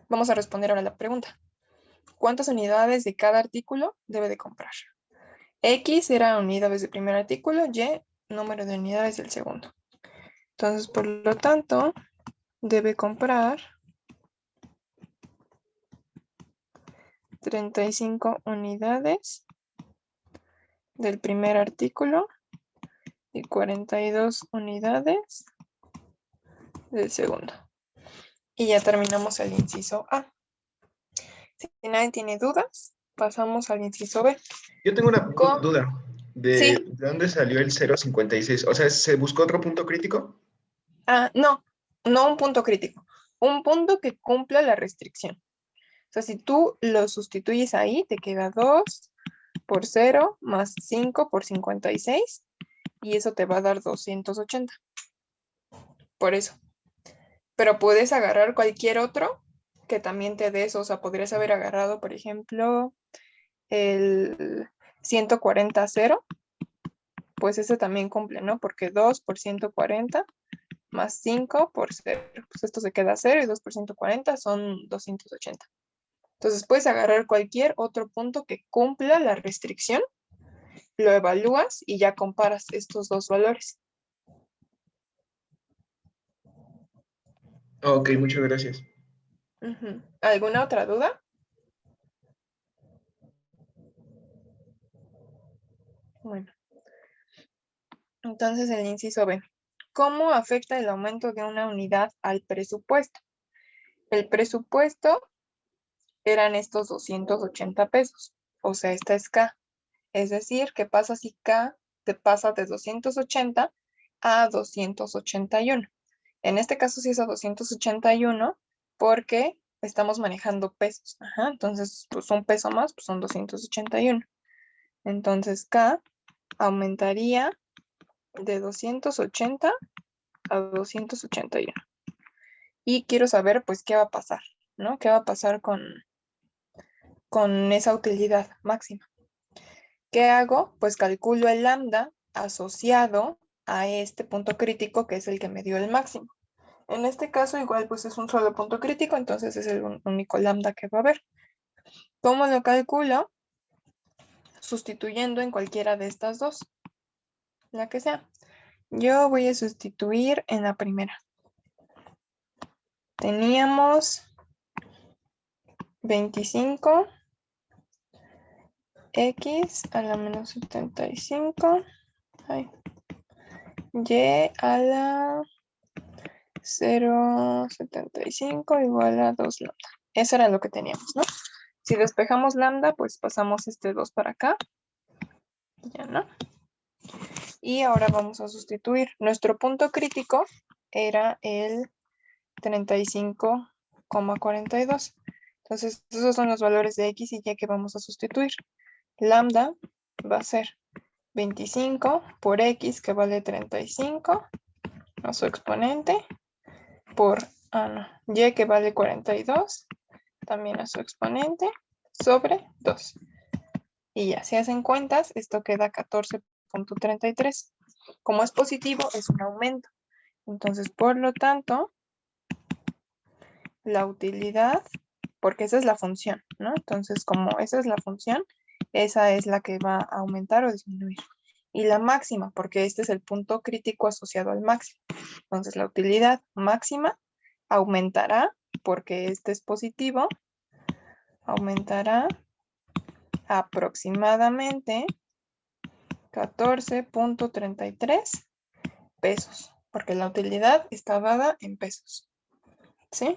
Vamos a responder ahora la pregunta. ¿Cuántas unidades de cada artículo debe de comprar? X era unidades del primer artículo, Y número de unidades del segundo. Entonces, por lo tanto, debe comprar 35 unidades del primer artículo y 42 unidades del segundo. Y ya terminamos el inciso A. Si nadie tiene dudas, pasamos al inciso B. Yo tengo una ¿Cómo? duda. Sí. ¿De dónde salió el 0,56? O sea, ¿se buscó otro punto crítico? No un punto crítico. Un punto que cumpla la restricción. O sea, si tú lo sustituyes ahí, te queda 2 por 0 más 5 por 56 y eso te va a dar 280. Por eso. Pero puedes agarrar cualquier otro que también te dé eso. O sea, podrías haber agarrado, por ejemplo, el 140,0, pues ese también cumple, ¿no? Porque 2 por 140 más 5 por 0. Pues esto se queda 0 y 2 por 140 son 280. Entonces puedes agarrar cualquier otro punto que cumpla la restricción, lo evalúas y ya comparas estos dos valores. Ok, muchas gracias. ¿Alguna otra duda? Bueno, entonces el inciso B. ¿Cómo afecta el aumento de una unidad al presupuesto? El presupuesto eran estos 280 pesos, o sea, esta es K. Es decir, ¿qué pasa si K te pasa de 280 a 281? En este caso sí es a 281 porque estamos manejando pesos. Ajá, entonces, pues un peso más, pues son 281. Entonces, K aumentaría de 280 a 281. Y quiero saber, pues, qué va a pasar, ¿no? ¿Qué va a pasar con esa utilidad máxima? ¿Qué hago? Pues calculo el lambda asociado a este punto crítico que es el que me dio el máximo. En este caso igual pues es un solo punto crítico, entonces es el único lambda que va a haber. ¿Cómo lo calculo? Sustituyendo en cualquiera de estas dos, la que sea. Yo voy a sustituir en la primera. Teníamos 25 x a la menos 75 y a la 0,75 igual a 2 lambda. Eso era lo que teníamos, ¿no? Si despejamos lambda, pues pasamos este 2 para acá. Ya, ¿no? Y ahora vamos a sustituir. Nuestro punto crítico era el 35,42. Entonces, esos son los valores de x y y que vamos a sustituir. Lambda va a ser 25 por x, que vale 35, a su exponente, por y, que vale 42, también a su exponente, sobre 2. Y ya, si hacen cuentas, esto queda 14,33. Como es positivo, es un aumento. Entonces, por lo tanto, la utilidad, porque esa es la función, ¿no? Entonces, como esa es la función, esa es la que va a aumentar o disminuir. Y la máxima, porque este es el punto crítico asociado al máximo. Entonces, la utilidad máxima aumentará, porque este es positivo, aumentará aproximadamente 14,33 pesos, porque la utilidad está dada en pesos. ¿Sí?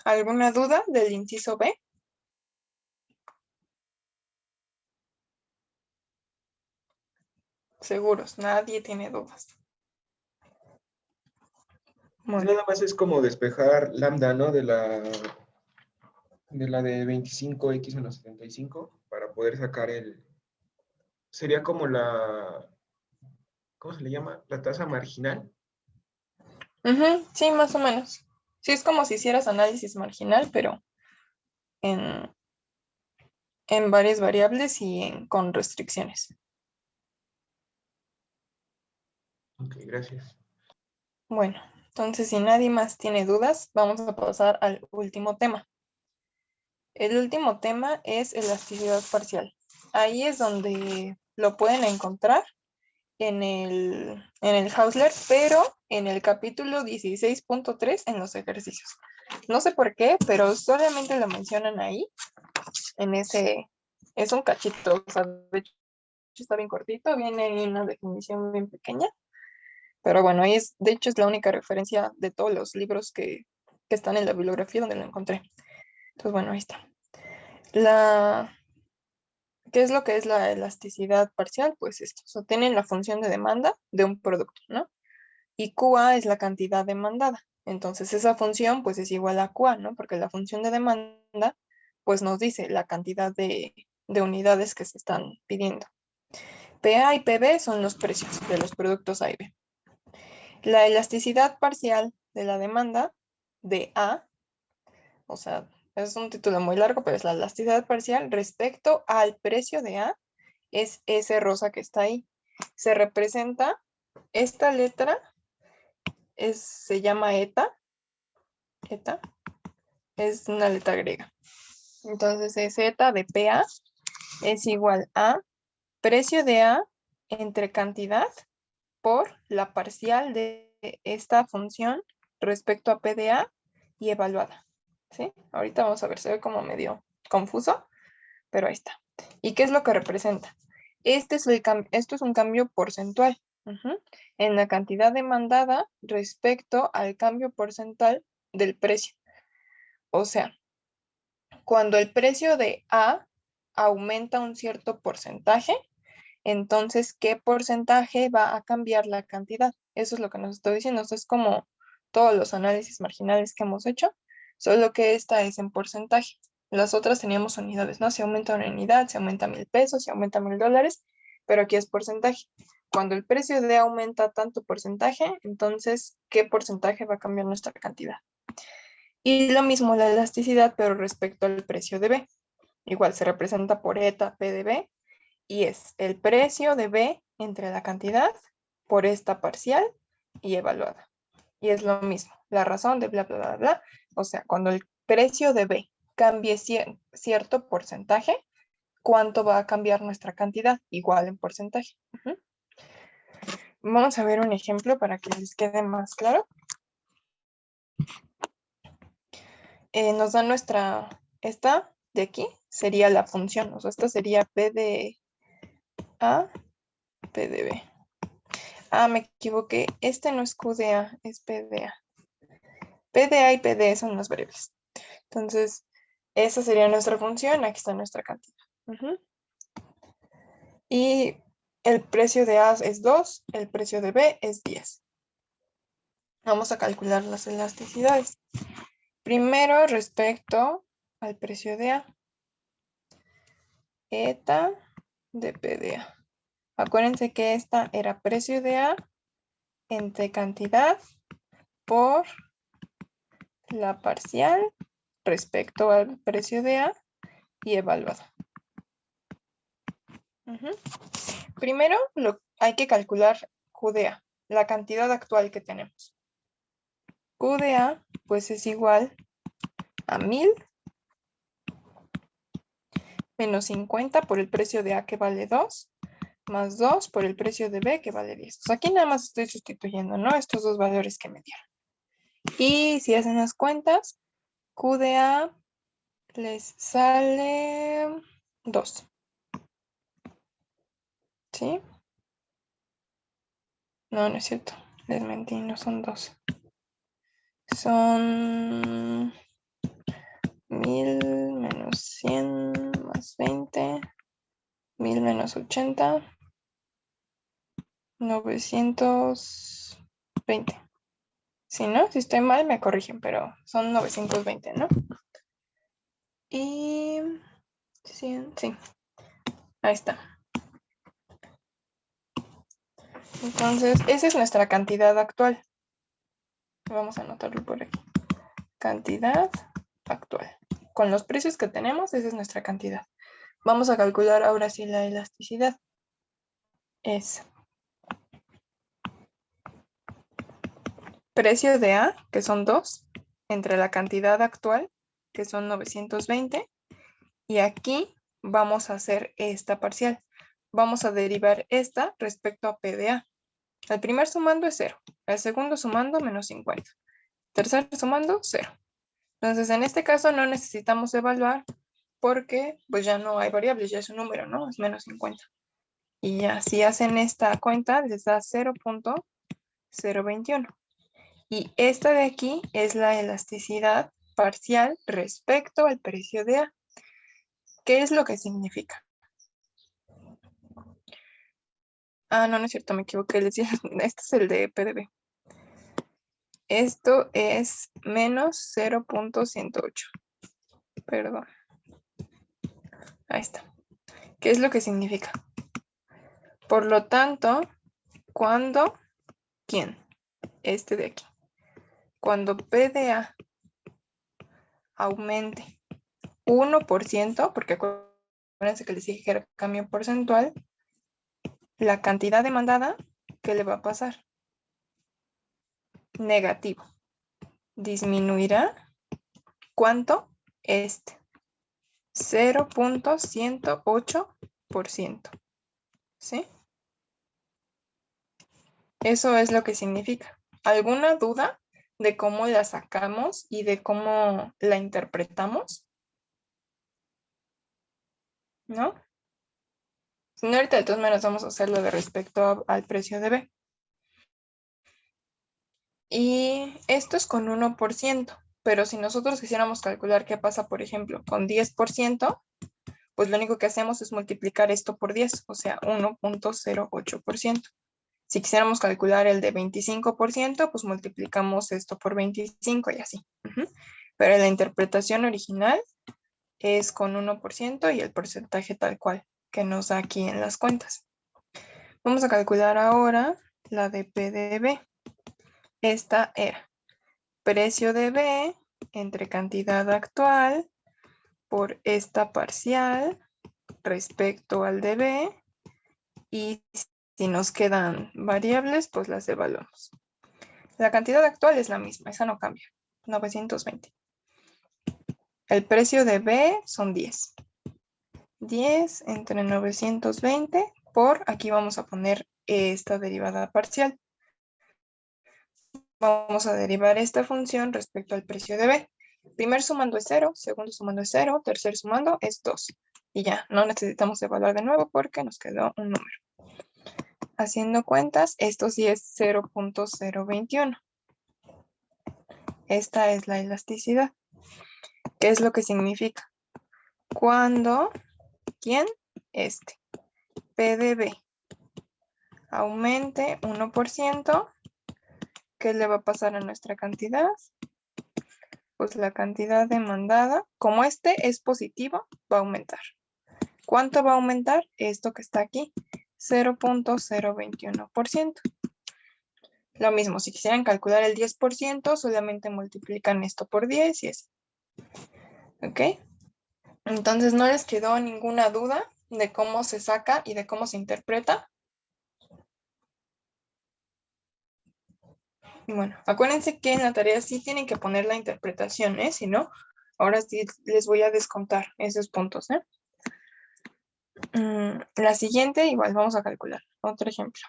¿Alguna duda del inciso B? Seguros, nadie tiene dudas. Pues nada más es como despejar lambda, ¿no? De 25x menos 75 para poder sacar sería como ¿cómo se le llama? La tasa marginal. Sí, más o menos. Sí, es como si hicieras análisis marginal, pero en, en varias variables y con restricciones. Ok, gracias. Bueno, entonces si nadie más tiene dudas, vamos a pasar al último tema. El último tema es elasticidad parcial. Ahí es donde lo pueden encontrar en el Hausler, pero en el capítulo 16,3 en los ejercicios. No sé por qué, pero solamente lo mencionan ahí, en ese, es un cachito, o sea, de hecho está bien cortito, viene en una definición bien pequeña, pero bueno, ahí es, de hecho es la única referencia de todos los libros que están en la bibliografía donde lo encontré. Entonces, bueno, ahí está. ¿Qué es lo que es la elasticidad parcial? Pues esto, sostienen la función de demanda de un producto, ¿no? Y QA es la cantidad demandada. Entonces, esa función pues es igual a QA, ¿no? Porque la función de demanda pues nos dice la cantidad de unidades que se están pidiendo. PA y PB son los precios de los productos A y B. La elasticidad parcial de la demanda de A, o sea, es un título muy largo, pero es la elasticidad parcial respecto al precio de A, es ese rosa que está ahí. Se representa, esta letra se llama eta, es una letra griega. Entonces, es eta de PA es igual a precio de A entre cantidad por la parcial de esta función respecto a PDA y evaluada. ¿Sí? Ahorita vamos a ver, se ve como medio confuso, pero ahí está. ¿Y qué es lo que representa? Esto es un cambio porcentual en la cantidad demandada respecto al cambio porcentual del precio. O sea, cuando el precio de A aumenta un cierto porcentaje, entonces, ¿qué porcentaje va a cambiar la cantidad? Eso es lo que nos estoy diciendo. Eso es como todos los análisis marginales que hemos hecho, solo que esta es en porcentaje. Las otras teníamos unidades, ¿no? Si aumenta una unidad, se aumenta 1,000 pesos, si aumenta $1,000, pero aquí es porcentaje. Cuando el precio de aumenta tanto porcentaje, entonces, ¿qué porcentaje va a cambiar nuestra cantidad? Y lo mismo la elasticidad, pero respecto al precio de B. Igual se representa por eta P de B, y es el precio de B entre la cantidad por esta parcial y evaluada. Y es lo mismo, la razón de bla, bla, bla, bla. O sea, cuando el precio de B cambie cierto porcentaje, ¿cuánto va a cambiar nuestra cantidad? Igual en porcentaje. Vamos a ver un ejemplo para que les quede más claro. Nos da esta de aquí sería la función, o sea, esta sería P de A, P de B. Ah, me equivoqué. Este no es Q de A, es P de A. P de A y P de E son las variables. Entonces, esa sería nuestra función. Aquí está nuestra cantidad. Y el precio de A es 2, el precio de B es 10. Vamos a calcular las elasticidades. Primero, respecto al precio de A. Eta de P de A. Acuérdense que esta era precio de A entre cantidad por la parcial respecto al precio de A y evaluado. Primero hay que calcular Q de A, la cantidad actual que tenemos. Q de A pues es igual a 1,000 menos 50 por el precio de A que vale 2, más 2 por el precio de B que vale 10. Pues aquí nada más estoy sustituyendo, ¿no? Estos dos valores que me dieron. Y si hacen las cuentas, Q de A les sale 2. ¿Sí? No, no es cierto. Les mentí, no son 2. Son 1,000 menos 100 más 20. 1,000 menos 80. 920. Si no, si estoy mal me corrigen, pero son 920, ¿no? Y 100, sí. Ahí está. Entonces, esa es nuestra cantidad actual. Vamos a anotarlo por aquí. Cantidad actual. Con los precios que tenemos, esa es nuestra cantidad. Vamos a calcular ahora sí la elasticidad. Es precio de A, que son 2, entre la cantidad actual, que son 920, y aquí vamos a hacer esta parcial. Vamos a derivar esta respecto a P de A. El primer sumando es 0, el segundo sumando menos 50, tercer sumando 0. Entonces, en este caso no necesitamos evaluar porque pues ya no hay variables, ya es un número, ¿no? Es menos 50. Y ya, si hacen esta cuenta, les da 0.021. Y esta de aquí es la elasticidad parcial respecto al precio de A. ¿Qué es lo que significa? Ah, no, no es cierto, me equivoqué. Les decía, este es el de PDB. Esto es menos 0.108. Perdón. Ahí está. ¿Qué es lo que significa? Por lo tanto, cuando, ¿quién? Este de aquí. Cuando PDA aumente 1%, porque acuérdense que les dije que era cambio porcentual, la cantidad demandada, ¿qué le va a pasar? Negativo. Disminuirá, ¿cuánto? 0.108%. ¿Sí? Eso es lo que significa. ¿Alguna duda de cómo la sacamos y de cómo la interpretamos? ¿No? Si no, ahorita de todas maneras vamos a hacerlo de respecto al precio de B. Y esto es con 1%, pero si nosotros quisiéramos calcular qué pasa, por ejemplo, con 10%, pues lo único que hacemos es multiplicar esto por 10, o sea, 1.08%. Si quisiéramos calcular el de 25%, pues multiplicamos esto por 25 y así. Pero la interpretación original es con 1% y el porcentaje tal cual que nos da aquí en las cuentas. Vamos a calcular ahora la de PDB. Esta era precio de B entre cantidad actual por esta parcial respecto al de B, y si nos quedan variables, pues las evaluamos. La cantidad actual es la misma, esa no cambia, 920. El precio de B son 10. 10 entre 920 por, aquí vamos a poner esta derivada parcial. Vamos a derivar esta función respecto al precio de B. Primer sumando es 0, segundo sumando es 0, tercer sumando es 2. Y ya, no necesitamos evaluar de nuevo porque nos quedó un número. Haciendo cuentas, esto sí es 0.021. Esta es la elasticidad. ¿Qué es lo que significa? Cuando, ¿quién? P de B aumente 1%, ¿qué le va a pasar a nuestra cantidad? Pues la cantidad demandada, como este es positivo, va a aumentar. ¿Cuánto va a aumentar? Esto que está aquí, 0.021%. Lo mismo, si quisieran calcular el 10%, solamente multiplican esto por 10 y así. ¿Ok? Entonces, ¿no les quedó ninguna duda de cómo se saca y de cómo se interpreta? Y bueno, acuérdense que en la tarea sí tienen que poner la interpretación, ¿eh? Si no, ahora sí les voy a descontar esos puntos, ¿eh? La siguiente, igual vamos a calcular. Otro ejemplo.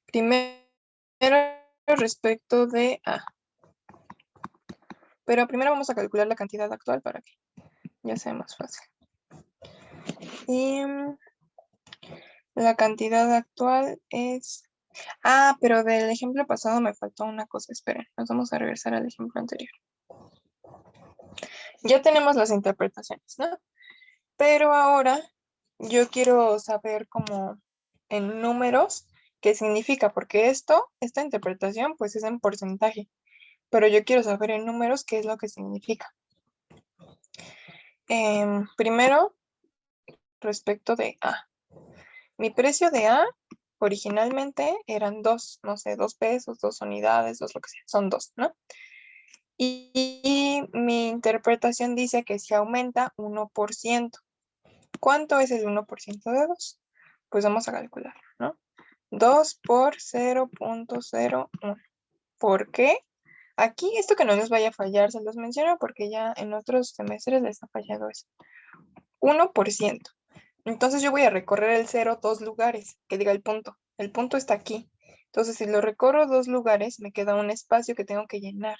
Primero, respecto de A. Pero primero vamos a calcular la cantidad actual para que ya sea más fácil. Y la cantidad actual es... Ah, pero del ejemplo pasado me faltó una cosa. Esperen, nos vamos a regresar al ejemplo anterior. Ya tenemos las interpretaciones, ¿no? Pero ahora yo quiero saber cómo en números qué significa, porque esta interpretación pues es en porcentaje, pero yo quiero saber en números qué es lo que significa. Primero, respecto de A. Mi precio de A originalmente eran 2, no sé, 2 pesos, 2 unidades, 2 lo que sea, son 2, ¿no? Y mi interpretación dice que si aumenta 1%. ¿Cuánto es el 1% de 2? Pues vamos a calcular, ¿no? 2 por 0.01. ¿Por qué? Aquí esto que no les vaya a fallar, se los menciono porque ya en otros semestres les ha fallado eso. 1%. Entonces yo voy a recorrer el 0 2 lugares, que diga el punto. El punto está aquí. Entonces si lo recorro 2 lugares, me queda un espacio que tengo que llenar.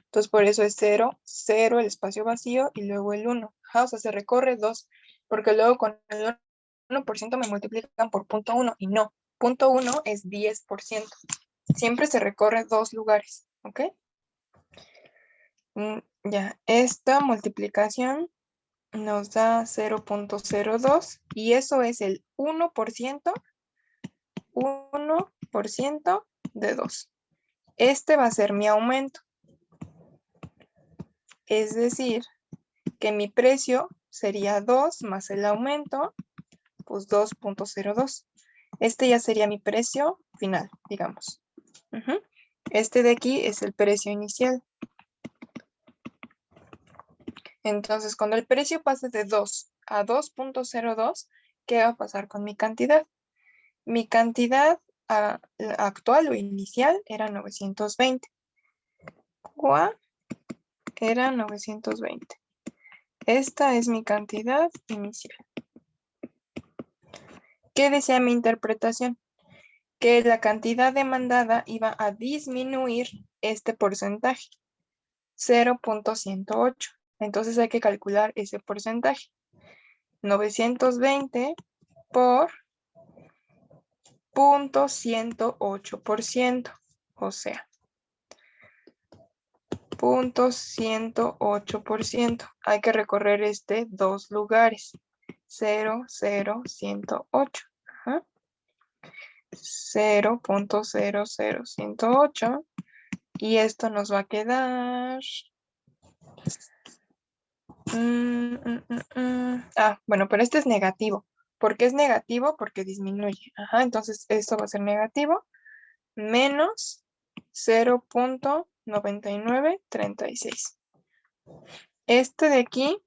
Entonces por eso es 0, 0, el espacio vacío y luego el 1. O sea, se recorre 2, porque luego con el 1% me multiplican por 0.1 y no, 0.1 es 10%. Siempre se recorre 2 lugares, ¿ok? Ya, esta multiplicación nos da 0.02 y eso es el 1% de 2. Este va a ser mi aumento. Es decir, que mi precio sería 2 más el aumento, pues 2.02. Este ya sería mi precio final, digamos. Este de aquí es el precio inicial. Entonces, cuando el precio pase de 2 a 2.02, ¿qué va a pasar con mi cantidad? Mi cantidad actual o inicial era 920. ¿Cuál? Era 920. Esta es mi cantidad inicial. ¿Qué decía mi interpretación? Que la cantidad demandada iba a disminuir este porcentaje, 0.108. Entonces hay que calcular ese porcentaje. 920 por 0.108%, o sea, 0.108%. Hay que recorrer este 2 lugares. 0, 0, 108. 0.00108. Y esto nos va a quedar... bueno, pero este es negativo. ¿Por qué es negativo? Porque disminuye. Entonces esto va a ser negativo. Menos 0.9936. Este de aquí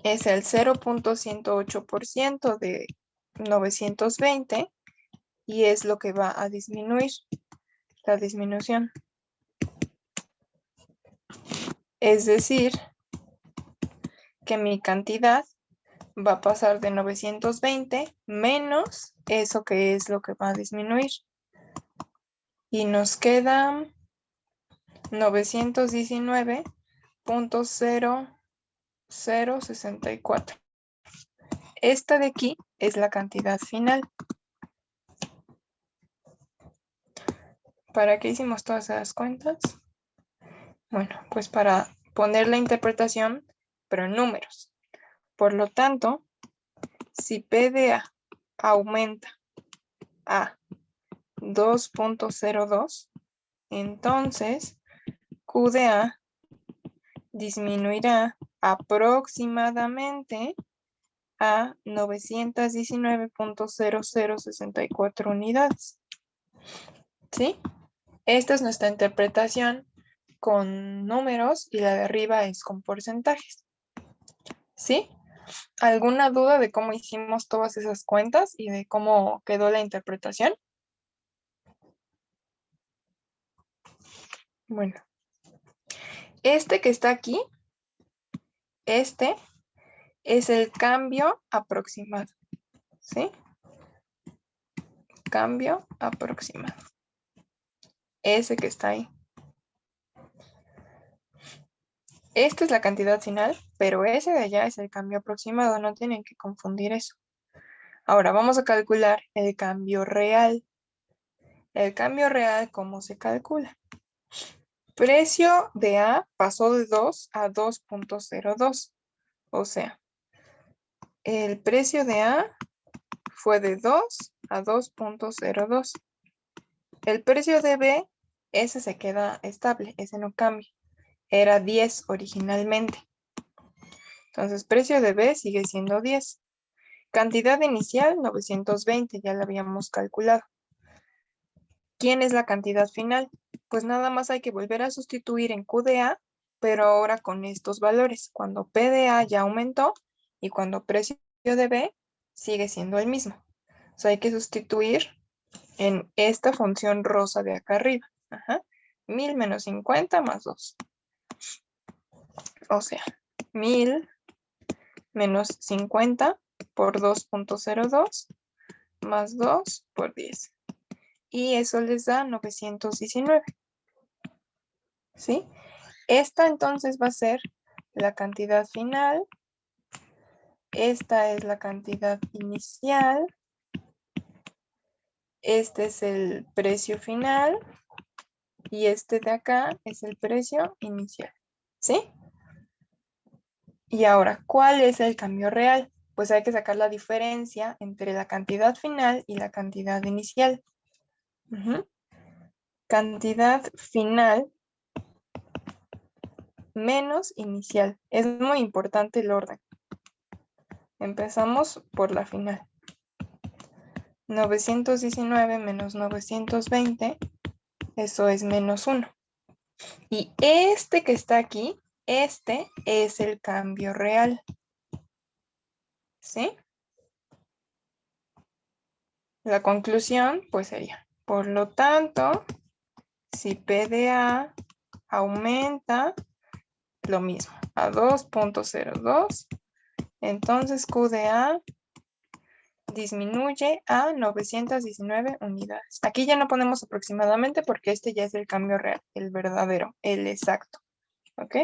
es el 0.108% de 920 y es lo que va a disminuir, la disminución. Es decir, que mi cantidad va a pasar de 920 menos eso que es lo que va a disminuir. Y nos queda 919.0064. Esta de aquí es la cantidad final. ¿Para qué hicimos todas esas cuentas? Bueno, pues para poner la interpretación, pero en números. Por lo tanto, si P de A aumenta a 2.02, entonces Q de A disminuirá aproximadamente a 919.0064 unidades. ¿Sí? Esta es nuestra interpretación con números y la de arriba es con porcentajes. ¿Sí? ¿Alguna duda de cómo hicimos todas esas cuentas y de cómo quedó la interpretación? Bueno, este que está aquí, este es el cambio aproximado, ¿sí? Cambio aproximado. Ese que está ahí. Esta es la cantidad final, pero ese de allá es el cambio aproximado, no tienen que confundir eso. Ahora vamos a calcular el cambio real. El cambio real, ¿cómo se calcula? Precio de A pasó de 2 a 2.02. O sea, el precio de A fue de 2 a 2.02. El precio de B, ese se queda estable, ese no cambia. Era 10 originalmente. Entonces, precio de B sigue siendo 10. Cantidad inicial, 920, ya la habíamos calculado. ¿Quién es la cantidad final? Pues nada más hay que volver a sustituir en Q de A, pero ahora con estos valores. Cuando P de A ya aumentó y cuando precio de B sigue siendo el mismo. O sea, hay que sustituir en esta función rosa de acá arriba. 1000 menos 50 más 2. O sea, 1000 menos 50 por 2.02 más 2 por 10. Y eso les da 919. ¿Sí? Esta entonces va a ser la cantidad final esta es la cantidad inicial, este es el precio final y este de acá es el precio inicial, ¿sí? Y ahora, ¿cuál es el cambio real? Pues hay que sacar la diferencia entre la cantidad final y la cantidad inicial. Cantidad final menos inicial. Es muy importante el orden. Empezamos por la final. 919 menos 920, eso es menos 1. Y este que está aquí, este es el cambio real. ¿Sí? La conclusión, pues sería, por lo tanto, si P de A aumenta lo mismo, a 2.02, entonces Q de A disminuye a 919 unidades. Aquí ya no ponemos aproximadamente porque este ya es el cambio real, el verdadero, el exacto. ¿Ok?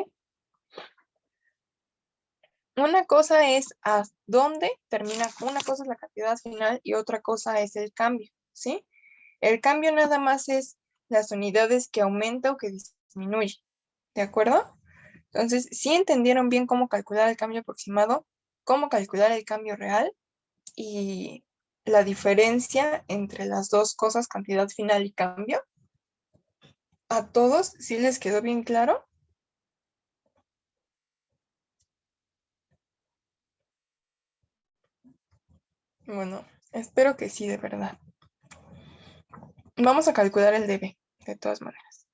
Una cosa es a dónde termina, una cosa es la cantidad final y otra cosa es el cambio, ¿sí? El cambio nada más es las unidades que aumenta o que disminuye, ¿de acuerdo? Entonces, ¿sí entendieron bien cómo calcular el cambio aproximado, cómo calcular el cambio real y la diferencia entre las dos cosas, cantidad final y cambio? ¿A todos sí les quedó bien claro? Bueno, espero que sí, de verdad. Vamos a calcular el dB, de todas maneras.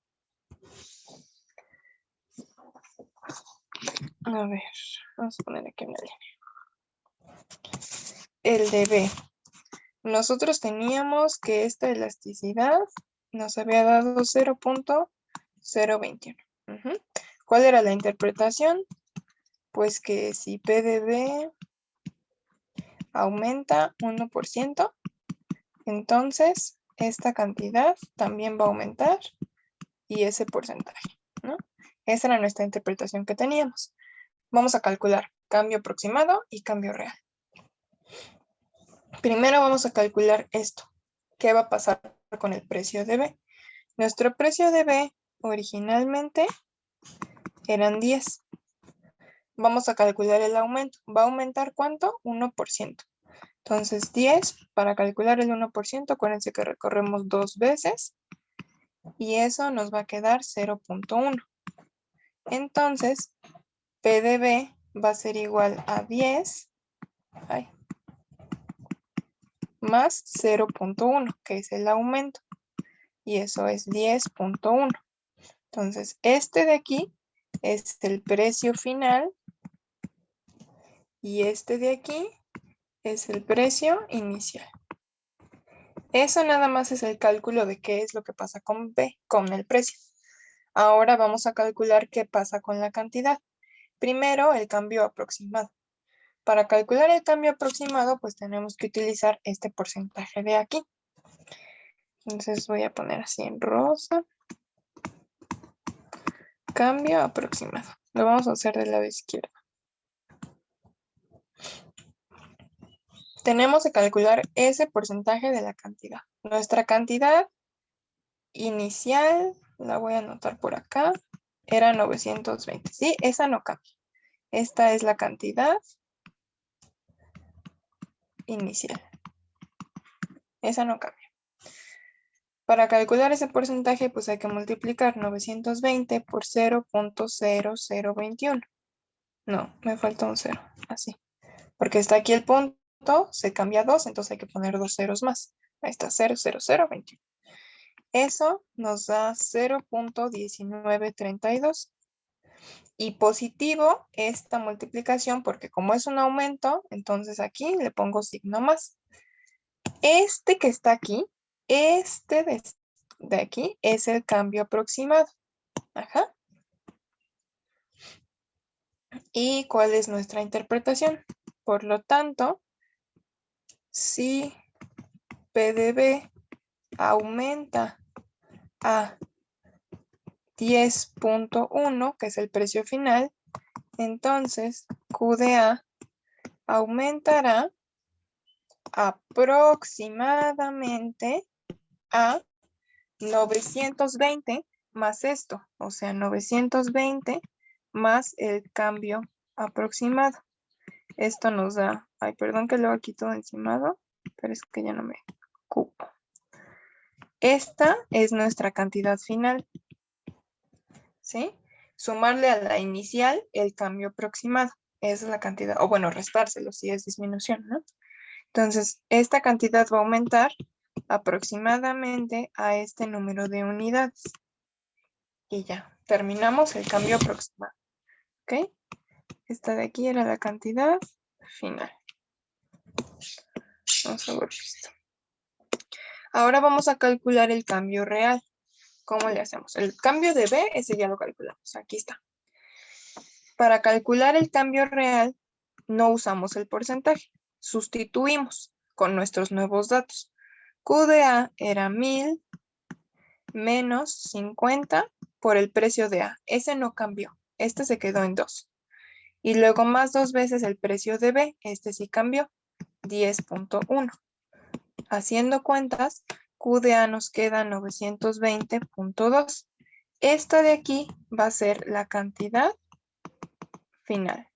A ver, vamos a poner aquí una línea. El dB. Nosotros teníamos que esta elasticidad nos había dado 0.021. ¿Cuál era la interpretación? Pues que si P de B aumenta 1%, entonces esta cantidad también va a aumentar y ese porcentaje, ¿no? Esa era nuestra interpretación que teníamos. Vamos a calcular cambio aproximado y cambio real. Primero vamos a calcular esto. ¿Qué va a pasar con el precio de B? Nuestro precio de B originalmente eran 10. Vamos a calcular el aumento. ¿Va a aumentar cuánto? 1%. Entonces 10, para calcular el 1%, acuérdense que recorremos 2 veces y eso nos va a quedar 0.1. Entonces, P de B va a ser igual a 10 más 0.1, que es el aumento. Y eso es 10.1. Entonces, este de aquí es el precio final y este de aquí es el precio inicial. Eso nada más es el cálculo de qué es lo que pasa con B, con el precio. Ahora vamos a calcular qué pasa con la cantidad. Primero, el cambio aproximado. Para calcular el cambio aproximado, pues tenemos que utilizar este porcentaje de aquí. Entonces voy a poner así en rosa. Cambio aproximado. Lo vamos a hacer del lado izquierdo. Tenemos que calcular ese porcentaje de la cantidad. Nuestra cantidad inicial, la voy a anotar por acá, era 920. Sí, esa no cambia. Esta es la cantidad inicial. Esa no cambia. Para calcular ese porcentaje, pues hay que multiplicar 920 por 0.0021. No, me falta un 0, así. Porque está aquí el punto, se cambia a 2, entonces hay que poner 2 ceros más. Ahí está, 0.0021. Eso nos da 0.1932. Y positivo esta multiplicación porque como es un aumento, entonces aquí le pongo signo más. Este que está aquí, este de aquí es el cambio aproximado. Ajá. ¿Y cuál es nuestra interpretación? Por lo tanto, si P de B aumenta a 10.1, que es el precio final, entonces Q de A aumentará aproximadamente a 920 más esto, o sea, 920 más el cambio aproximado. Esto nos da, ay, perdón que lo aquí todo encimado, pero es que ya no me ocupo. Esta es nuestra cantidad final, ¿sí? Sumarle a la inicial el cambio aproximado. Esa es la cantidad, o bueno, restárselo si es disminución, ¿no? Entonces, esta cantidad va a aumentar aproximadamente a este número de unidades. Y ya, terminamos el cambio aproximado. ¿Ok? Esta de aquí era la cantidad final. Vamos a ver esto. Ahora vamos a calcular el cambio real. ¿Cómo le hacemos? El cambio de B, ese ya lo calculamos. Aquí está. Para calcular el cambio real, no usamos el porcentaje. Sustituimos con nuestros nuevos datos. Q de A era 1000 menos 50 por el precio de A. Ese no cambió. Este se quedó en 2. Y luego más 2 veces el precio de B. Este sí cambió. 10.1. Haciendo cuentas, Q de A nos queda 920.2. Esta de aquí va a ser la cantidad final.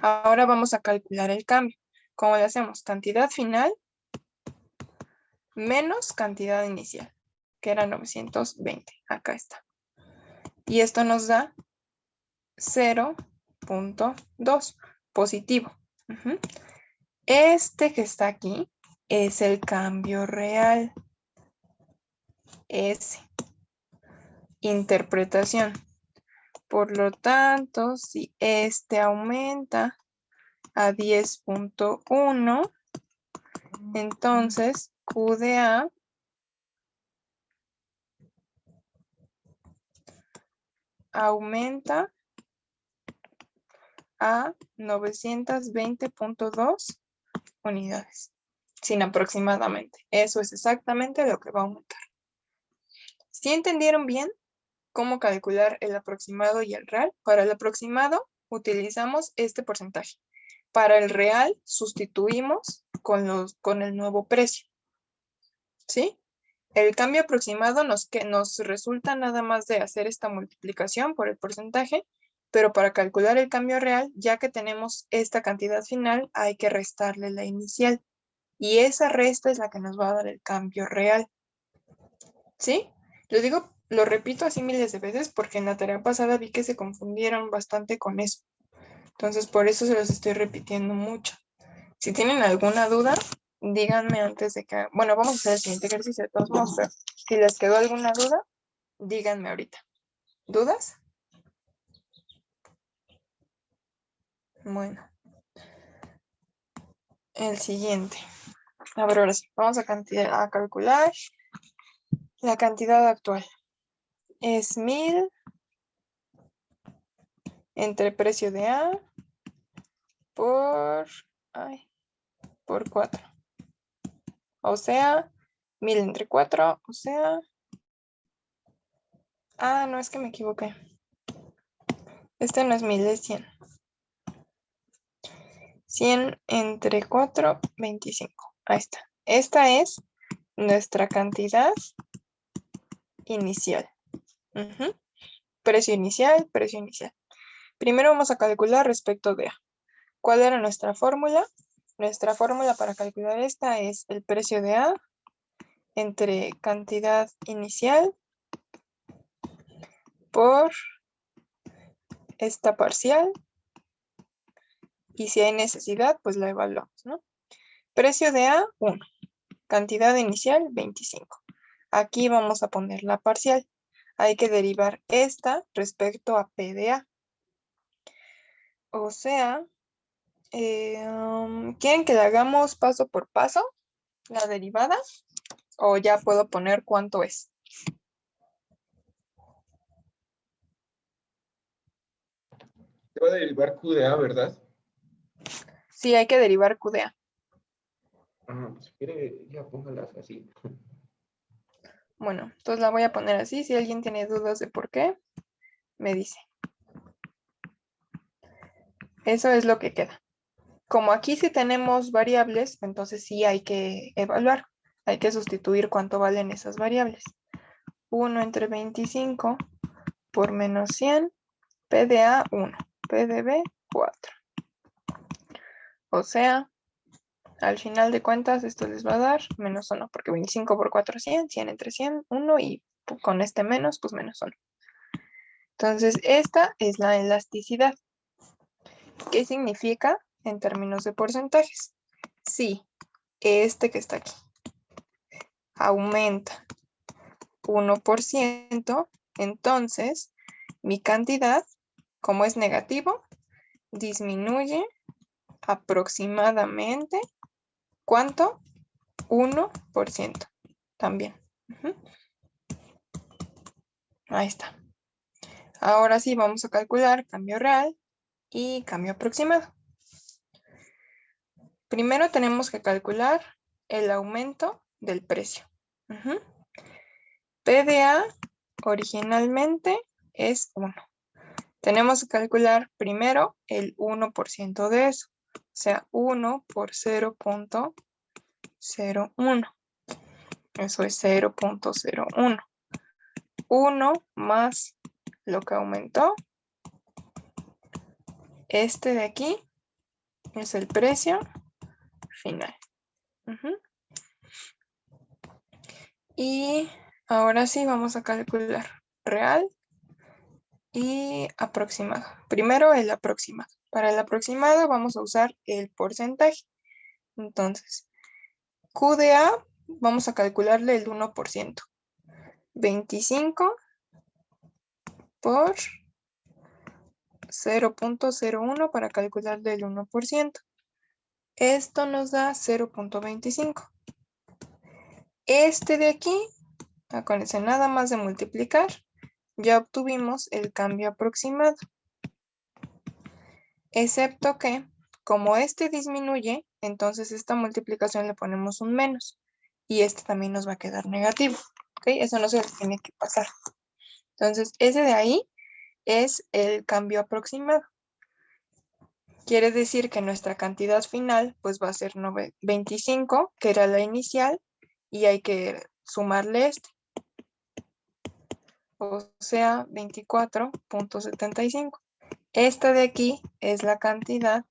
Ahora vamos a calcular el cambio. ¿Cómo le hacemos? Cantidad final menos cantidad inicial, que era 920. Acá está. Y esto nos da 0.2 positivo. Este que está aquí es el cambio real. S. Interpretación. Por lo tanto, si este aumenta a 10.1, entonces Q de A aumenta a 920.2 unidades, sin aproximadamente. Eso es exactamente lo que va a aumentar. ¿Sí entendieron bien cómo calcular el aproximado y el real? Para el aproximado utilizamos este porcentaje. Para el real sustituimos con el nuevo precio. ¿Sí? El cambio aproximado nos resulta nada más de hacer esta multiplicación por el porcentaje, pero para calcular el cambio real, ya que tenemos esta cantidad final, hay que restarle la inicial. Y esa resta es la que nos va a dar el cambio real. ¿Sí? Lo repito así miles de veces porque en la tarea pasada vi que se confundieron bastante con eso. Entonces, por eso se los estoy repitiendo mucho. Si tienen alguna duda, díganme antes de que... Bueno, vamos a hacer el siguiente ejercicio de todos modos, pero si les quedó alguna duda, díganme ahorita. ¿Dudas? Bueno. El siguiente. A ver, ahora sí. Vamos a calcular la cantidad actual. Es 1000 entre precio de A por 4. O sea, 1000 entre 4, o sea... no, es que me equivoqué. Este no es 1000, es 100. 100 entre 4, 25. Ahí está. Esta es nuestra cantidad inicial. Precio inicial, precio inicial. Primero vamos a calcular respecto de A. ¿Cuál era nuestra fórmula? Nuestra fórmula para calcular esta es el precio de A entre cantidad inicial por esta parcial. Y si hay necesidad, pues la evaluamos, ¿no? Precio de A, 1. Cantidad inicial, 25. Aquí vamos a poner la parcial. Hay que derivar esta respecto a P de A. O sea, ¿quieren que la hagamos paso por paso, la derivada? ¿O ya puedo poner cuánto es? Te va a derivar Q de A, ¿verdad? Sí, hay que derivar Q de A. Si quiere, ya póngalas así. Bueno, entonces la voy a poner así. Si alguien tiene dudas de por qué, me dice. Eso es lo que queda. Como aquí sí tenemos variables, entonces sí hay que evaluar. Hay que sustituir cuánto valen esas variables. 1 entre 25 por menos 100, PDA 1, PDB 4. O sea, al final de cuentas esto les va a dar menos 1, porque 25 por 4 100, 100 entre 100, 1 y con este menos, pues menos 1. Entonces, esta es la elasticidad. ¿Qué significa en términos de porcentajes? Si este que está aquí aumenta 1%, entonces mi cantidad, como es negativo, disminuye aproximadamente, ¿cuánto? 1% también. Ahí está. Ahora sí vamos a calcular cambio real y cambio aproximado. Primero tenemos que calcular el aumento del precio. PDA originalmente es 1. Tenemos que calcular primero el 1% de eso. O sea, 1 por 0.01. Eso es 0.01. 1 más lo que aumentó. Este de aquí es el precio final. Y ahora sí vamos a calcular real y aproximado. Primero el aproximado. Para el aproximado vamos a usar el porcentaje. Entonces, Q de A vamos a calcularle el 1%. 25 por 0.01 para calcularle el 1%. Esto nos da 0.25. Este de aquí, acuérdense, nada más de multiplicar, ya obtuvimos el cambio aproximado. Excepto que, como este disminuye, entonces esta multiplicación le ponemos un menos. Y este también nos va a quedar negativo. ¿Ok? Eso no se les tiene que pasar. Entonces, ese de ahí es el cambio aproximado. Quiere decir que nuestra cantidad final pues va a ser 25, que era la inicial, y hay que sumarle este. O sea, 24.75. Esta de aquí es la cantidad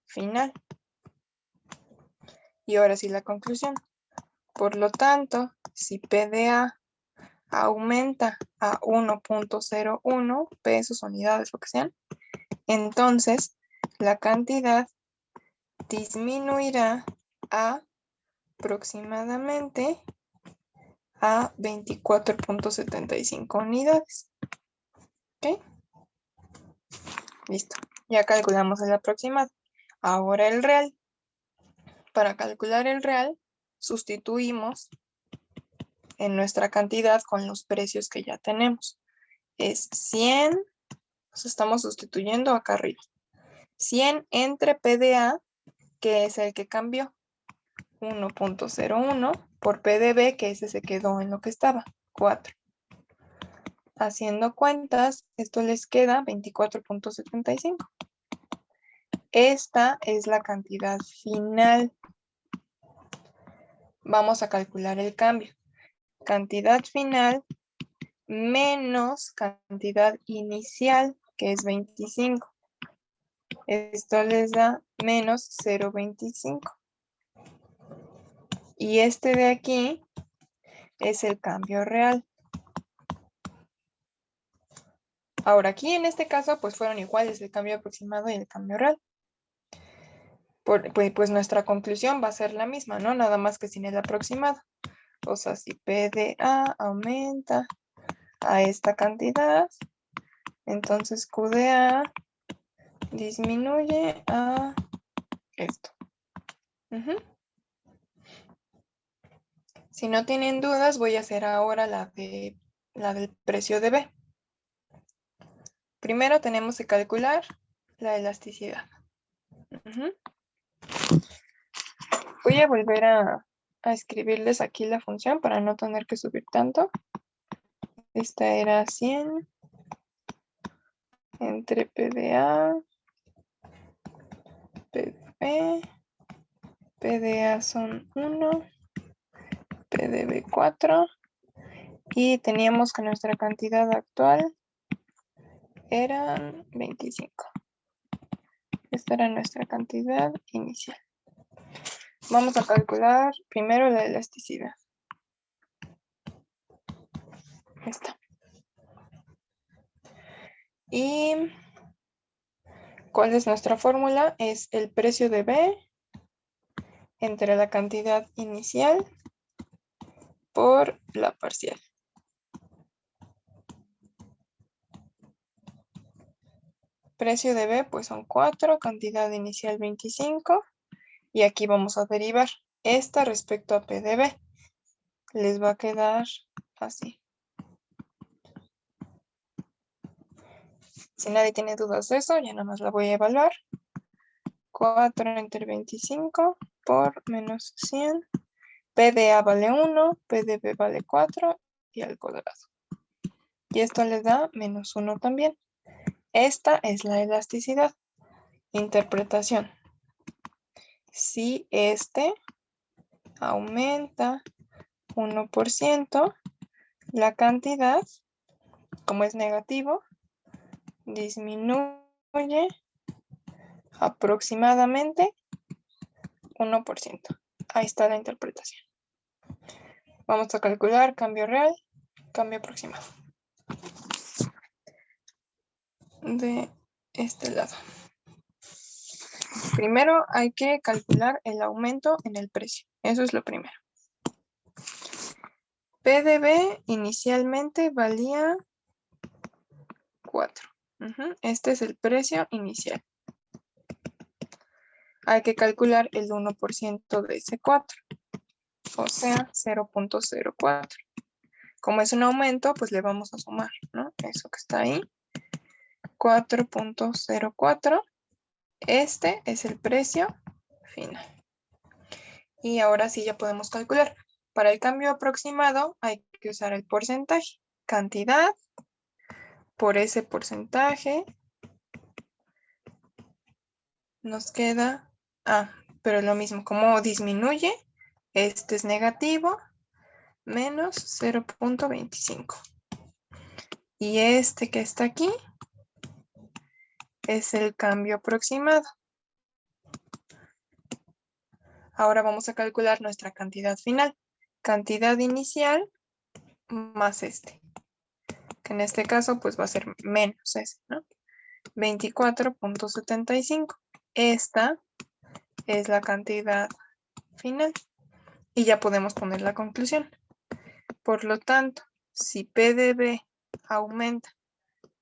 final. Y ahora sí la conclusión. Por lo tanto, si PDA aumenta a 1.01 pesos, unidades, lo que sean, entonces la cantidad disminuirá a aproximadamente a 24.75 unidades. ¿Ok? Listo. Ya calculamos el aproximado. Ahora el real. Para calcular el real, sustituimos en nuestra cantidad con los precios que ya tenemos. Es 100, nos estamos sustituyendo acá arriba. 100 entre PDA, que es el que cambió, 1.01, por PDB, que ese se quedó en lo que estaba, 4. Haciendo cuentas, esto les queda 24.75. Esta es la cantidad final. Vamos a calcular el cambio. Cantidad final menos cantidad inicial, que es 25. Esto les da menos 0.25. Y este de aquí es el cambio real. Ahora, aquí en este caso, pues fueron iguales el cambio aproximado y el cambio real. Pues nuestra conclusión va a ser la misma, ¿no? Nada más que sin el aproximado. O sea, si PDA aumenta a esta cantidad, entonces QDA disminuye a esto. Si no tienen dudas, voy a hacer ahora la del precio de B. Primero tenemos que calcular la elasticidad. Voy a volver a escribirles aquí la función para no tener que subir tanto. Esta era 100 entre PDA, PDB, PDA son 1, PDB 4 y teníamos que nuestra cantidad actual eran 25. Esta era nuestra cantidad inicial. Vamos a calcular primero la elasticidad. Esta. ¿Y cuál es nuestra fórmula? Es el precio de B entre la cantidad inicial por la parcial. Precio de B pues son 4, cantidad inicial 25 y aquí vamos a derivar esta respecto a P de B. Les va a quedar así. Si nadie tiene dudas de eso, ya nada más la voy a evaluar. 4 entre 25 por menos 100. P de A vale 1, P de B vale 4 y al cuadrado. Y esto les da menos 1 también. Esta es la elasticidad. Interpretación. Si este aumenta 1%, la cantidad, como es negativo, disminuye aproximadamente 1%. Ahí está la interpretación. Vamos a calcular cambio real, cambio aproximado. De este lado. Primero hay que calcular el aumento en el precio. Eso es lo primero. PDB inicialmente valía 4. Este es el precio inicial. Hay que calcular el 1% de ese 4. O sea, 0.04. Como es un aumento, pues le vamos a sumar, ¿no? Eso que está ahí. 4.04. Este es el precio final. Y ahora sí ya podemos calcular. Para el cambio aproximado hay que usar el porcentaje. Cantidad por ese porcentaje. Nos queda... pero lo mismo. Como disminuye, este es negativo. Menos 0.25. Y este que está aquí es el cambio aproximado. Ahora vamos a calcular nuestra cantidad final. Cantidad inicial más este. Que en este caso pues va a ser menos ese, ¿no? 24.75. Esta es la cantidad final. Y ya podemos poner la conclusión. Por lo tanto, si P de B aumenta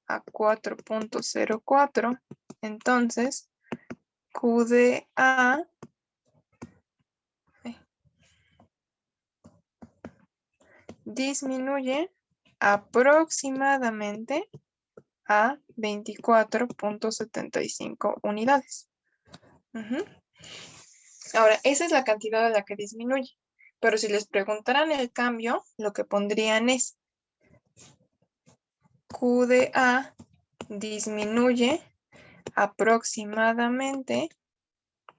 a 4.04, entonces Q de A disminuye aproximadamente a 24.75 unidades. Ahora, esa es la cantidad a la que disminuye. Pero si les preguntaran el cambio, lo que pondrían es Q de A disminuye aproximadamente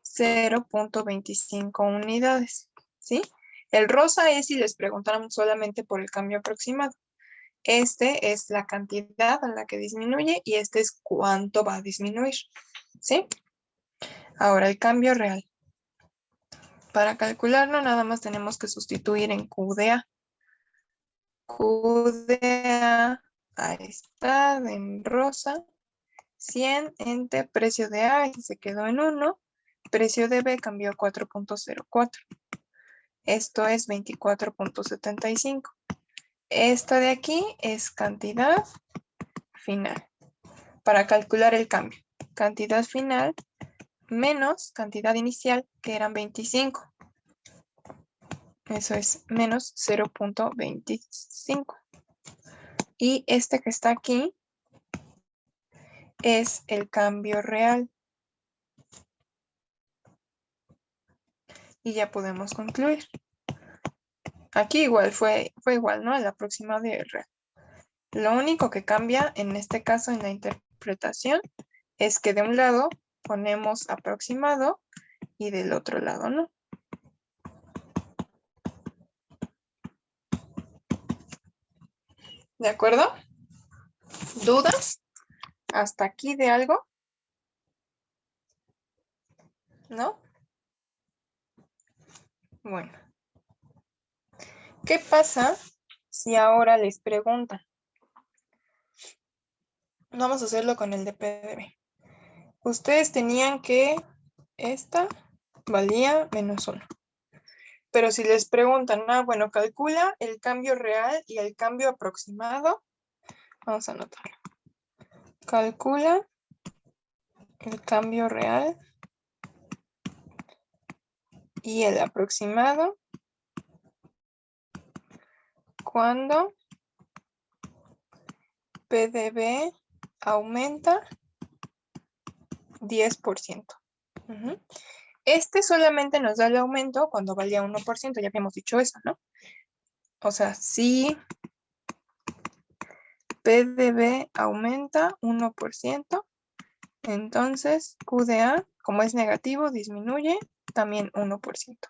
0.25 unidades, ¿sí? El rosa es si les preguntaran solamente por el cambio aproximado. Este es la cantidad a la que disminuye y este es cuánto va a disminuir, ¿sí? Ahora el cambio real. Para calcularlo nada más tenemos que sustituir en Q de A. Q de A, ahí está, en rosa. 100 entre precio de A y se quedó en 1. Precio de B cambió a 4.04. Esto es 24.75. Esta de aquí es cantidad final. Para calcular el cambio. Cantidad final menos cantidad inicial, que eran 25. Eso es menos 0.25. Y este que está aquí es el cambio real. Y ya podemos concluir. Aquí igual fue igual, ¿no? El aproximado y el real. Lo único que cambia en este caso en la interpretación es que de un lado ponemos aproximado y del otro lado, ¿no? ¿De acuerdo? ¿Dudas? ¿Hasta aquí de algo? ¿No? Bueno. ¿Qué pasa si ahora les preguntan? Vamos a hacerlo con el de PDB. Ustedes tenían que esta valía -1. Pero si les preguntan, bueno, calcula el cambio real y el cambio aproximado. Vamos a anotarlo. Calcula el cambio real y el aproximado cuando PDB aumenta 10%. Este solamente nos da el aumento cuando valía 1%, ya habíamos dicho eso, ¿no? O sea, si PDB aumenta 1%, entonces QDA, como es negativo, disminuye también 1%.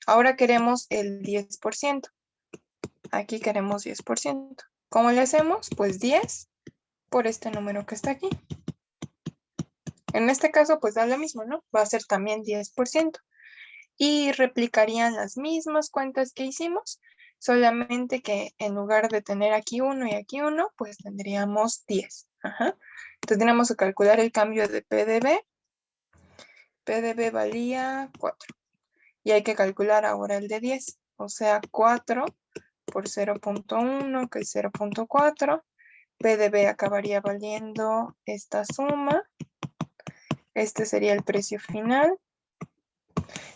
Ahora queremos el 10%. Aquí queremos 10%. ¿Cómo le hacemos? Pues 10 por este número que está aquí. En este caso, pues da lo mismo, ¿no? Va a ser también 10%. Y replicarían las mismas cuentas que hicimos, solamente que en lugar de tener aquí 1 y aquí 1, pues tendríamos 10. Ajá. Entonces tenemos que calcular el cambio de PDB. PDB valía 4. Y hay que calcular ahora el de 10. O sea, 4 por 0.1, que es 0.4. PDB acabaría valiendo esta suma. Este sería el precio final.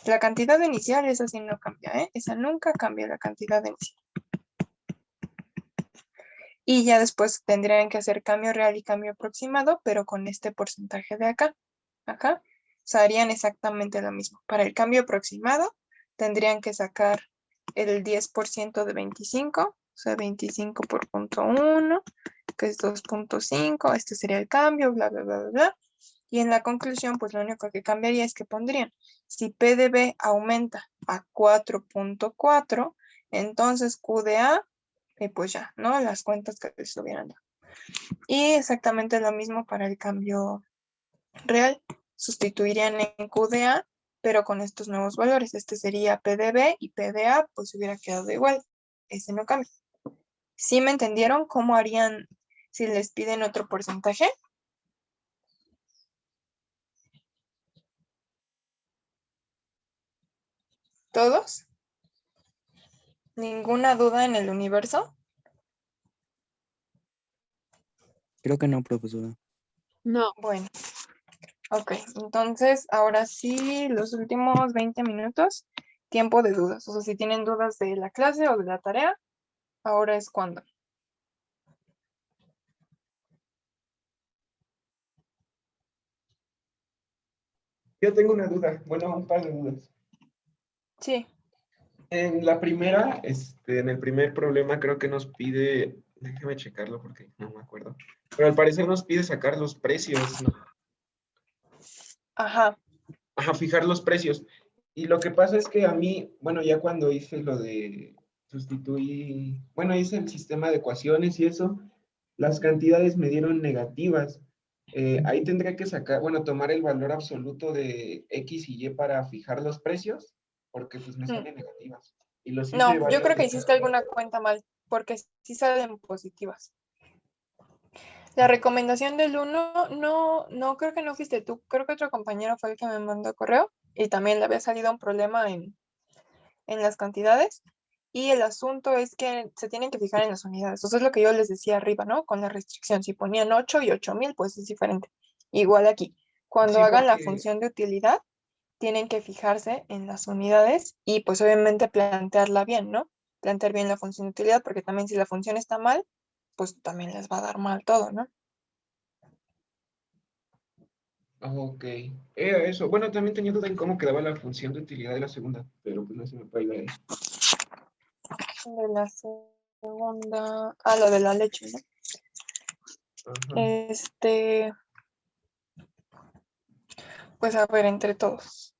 La cantidad inicial, esa sí no cambia, ¿eh? Esa nunca cambia la cantidad inicial. Y ya después tendrían que hacer cambio real y cambio aproximado, pero con este porcentaje de acá. Acá. O sea, harían exactamente lo mismo. Para el cambio aproximado, tendrían que sacar el 10% de 25, o sea, 25 por 0.1, que es 2.5. Este sería el cambio, bla, bla, bla, bla, bla. Y en la conclusión, pues lo único que cambiaría es que pondrían, si PDB aumenta a 4.4, entonces QDA, y pues ya, ¿no? Las cuentas que les hubieran dado. Y exactamente lo mismo para el cambio real. Sustituirían en QDA, pero con estos nuevos valores. Este sería PDB y PDA, pues hubiera quedado igual. Ese no cambia. ¿Sí me entendieron cómo harían si les piden otro porcentaje? ¿Todos? ¿Ninguna duda en el universo? Creo que no, profesora. No. Bueno, ok. Entonces, ahora sí, los últimos 20 minutos, tiempo de dudas. O sea, si tienen dudas de la clase o de la tarea, ahora es cuando. Yo tengo una duda, bueno, un par de dudas. Sí. En la primera, en el primer problema creo que nos pide, déjeme checarlo porque no me acuerdo, pero al parecer nos pide sacar los precios, ¿no? Ajá. Ajá, fijar los precios. Y lo que pasa es que a mí, bueno, ya cuando hice lo de sustituir, bueno, hice el sistema de ecuaciones y eso, las cantidades me dieron negativas. Ahí tendré que sacar, bueno, tomar el valor absoluto de X y Y para fijar los precios, porque pues me salen negativas. Y los hice No, yo varias creo que veces. hiciste alguna cuenta mal, porque sí salen positivas. La recomendación del 1, no, creo que no fuiste tú, creo que otro compañero fue el que me mandó correo y también le había salido un problema en las cantidades. Y el asunto es que se tienen que fijar en las unidades. Eso es lo que yo les decía arriba, ¿no? Con la restricción. Si ponían 8 y 8000, pues es diferente. Igual aquí. Cuando Sí, hagan la porque, función de utilidad, tienen que fijarse en las unidades y pues obviamente plantearla bien, ¿no? Plantear bien la función de utilidad, porque también si la función está mal, pues también les va a dar mal todo, ¿no? ok, era eso. Bueno, también tenía duda en cómo quedaba la función de utilidad de la segunda, pero pues no se me puede ir ahí. De la segunda, lo de la leche, ¿no? Ajá. Pues a ver, entre todos.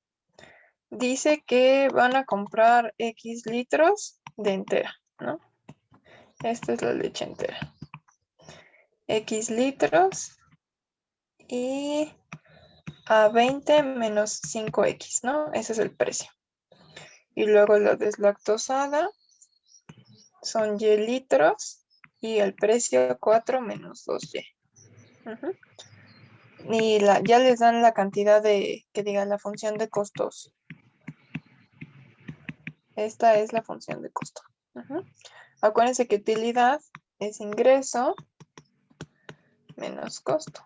dice que van a comprar X litros de entera, ¿no? Esta es la leche entera. X litros y a 20 menos 5X, ¿no? Ese es el precio. Y luego la deslactosada son Y litros y el precio 4 menos 2Y. Ujú. Y ya les dan la cantidad de, que diga la función de costos. Esta es la función de costo. Ujú. Acuérdense que utilidad es ingreso menos costo.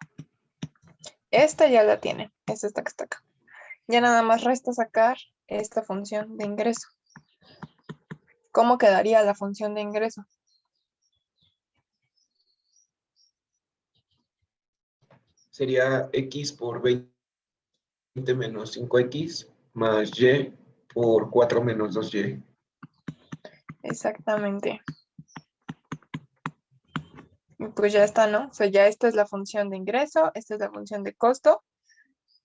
Esta ya la tienen, es esta que está acá. Ya nada más resta sacar esta función de ingreso. ¿Cómo quedaría la función de ingreso? Sería X por 20 menos 5X más Y por 4 menos 2Y. Exactamente. Y pues ya está, ¿no? O sea, ya esta es la función de ingreso, esta es la función de costo.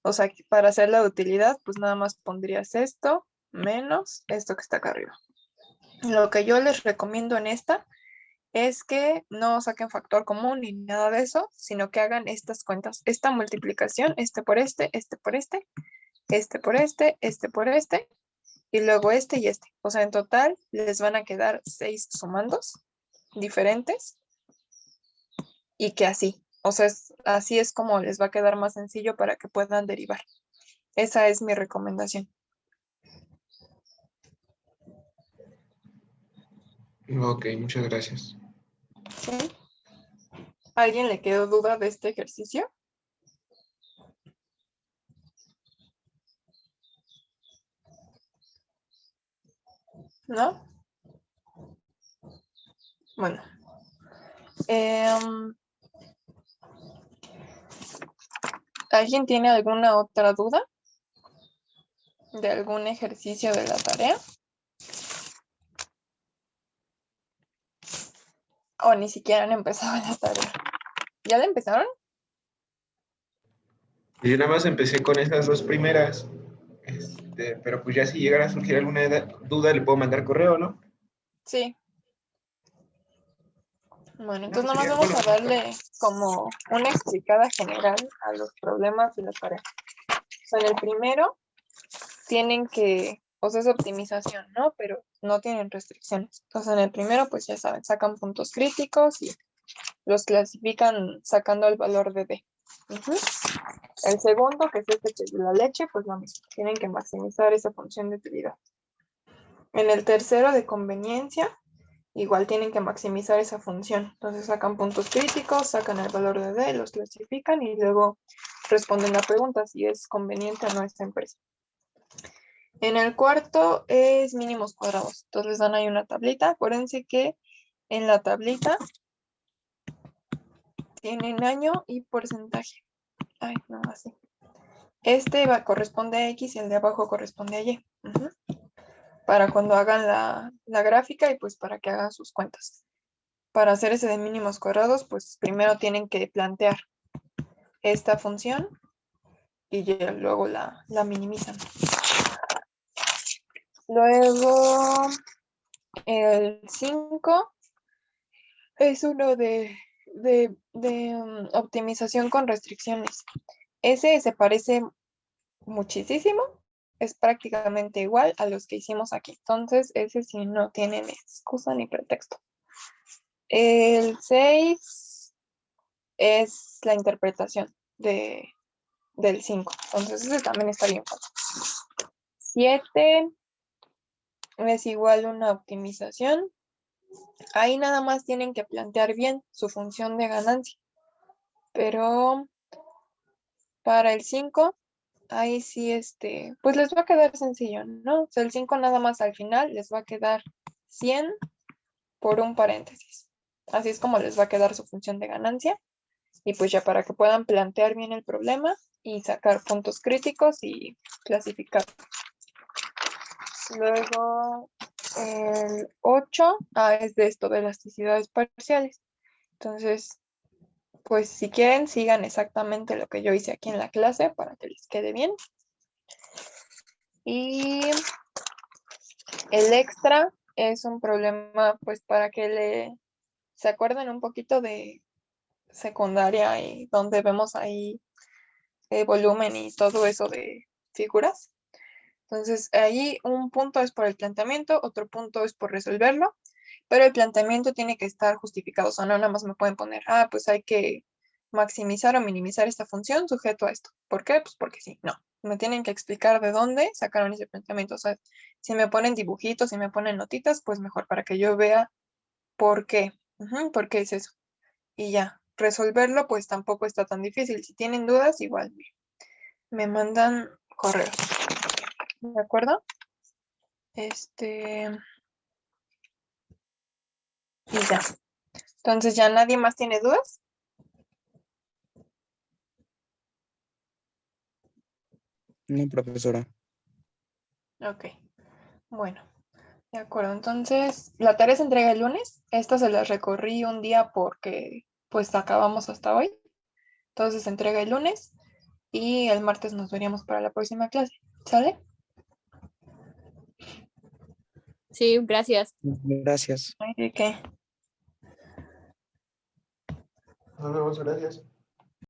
O sea, que para hacer la utilidad, pues nada más pondrías esto menos esto que está acá arriba. Lo que yo les recomiendo en esta es que no saquen factor común ni nada de eso, sino que hagan estas cuentas, esta multiplicación, este por este, este por este, este por este por este, y luego este y este. O sea, en total les van a quedar 6 sumandos diferentes y que así. O sea, así es como les va a quedar más sencillo para que puedan derivar. Esa es mi recomendación. Ok, muchas gracias. ¿Sí? ¿A alguien le quedó duda de este ejercicio? ¿No? Bueno. ¿Alguien tiene alguna otra duda de algún ejercicio de la tarea? O ni siquiera han empezado la tarea. ¿Ya la empezaron? Yo nada más empecé con esas dos primeras, pero pues ya si llegara a surgir alguna duda le puedo mandar correo, ¿no? Sí. Bueno, No, entonces nomás sería, vamos bueno, a darle como una explicada general a los problemas de la tarea. O sea, en el primero tienen que, o sea, es optimización, ¿no? Pero no tienen restricciones. Entonces, en el primero, pues ya saben, sacan puntos críticos y los clasifican sacando el valor de D. Ujú. El segundo, que es este que es de la leche, pues lo mismo. Tienen que maximizar esa función de utilidad. En el tercero de conveniencia, igual tienen que maximizar esa función. Entonces sacan puntos críticos, sacan el valor de D, los clasifican y luego responden la pregunta si es conveniente o no esta empresa. En el cuarto es mínimos cuadrados. Entonces les dan ahí una tablita. Acuérdense que en la tablita tienen año y porcentaje. Ay, no, así. Este corresponde a X y el de abajo corresponde a Y. Ujú. Para cuando hagan la gráfica y pues para que hagan sus cuentas. Para hacer ese de mínimos cuadrados, pues primero tienen que plantear esta función y ya luego la minimizan. Luego el 5 es uno de optimización con restricciones. Ese se parece muchísimo, es prácticamente igual a los que hicimos aquí. Entonces, ese sí no tiene ni excusa ni pretexto. El 6 es la interpretación del 5. Entonces, ese también está bien fácil. 7 es igual una optimización. Ahí nada más tienen que plantear bien su función de ganancia. Pero para el 5, ahí sí, pues les va a quedar sencillo, ¿no? O sea, el 5 nada más al final les va a quedar 100 por un paréntesis. Así es como les va a quedar su función de ganancia. Y pues ya para que puedan plantear bien el problema y sacar puntos críticos y clasificar. Luego el 8 es de esto, de elasticidades parciales. Entonces, pues si quieren, sigan exactamente lo que yo hice aquí en la clase para que les quede bien. Y el extra es un problema, pues, para que se acuerden un poquito de secundaria y donde vemos ahí volumen y todo eso de figuras. Entonces, ahí un punto es por el planteamiento, otro punto es por resolverlo, pero el planteamiento tiene que estar justificado, o sea, no nada más me pueden poner, pues hay que maximizar o minimizar esta función sujeto a esto. ¿Por qué? Pues porque sí, no. Me tienen que explicar de dónde sacaron ese planteamiento. O sea, si me ponen dibujitos, si me ponen notitas, pues mejor para que yo vea por qué. ¿Por qué es eso? Y ya, resolverlo pues tampoco está tan difícil. Si tienen dudas, igual me mandan correos. ¿De acuerdo? Y ya. Entonces, ¿ya nadie más tiene dudas? No, profesora. Ok. Bueno, de acuerdo. Entonces, la tarea se entrega el lunes. Esta se las recorrí un día porque pues acabamos hasta hoy. Entonces se entrega el lunes y el martes nos veríamos para la próxima clase. ¿Sale? Sí, gracias. Gracias. ¿De qué? Nos vemos, gracias.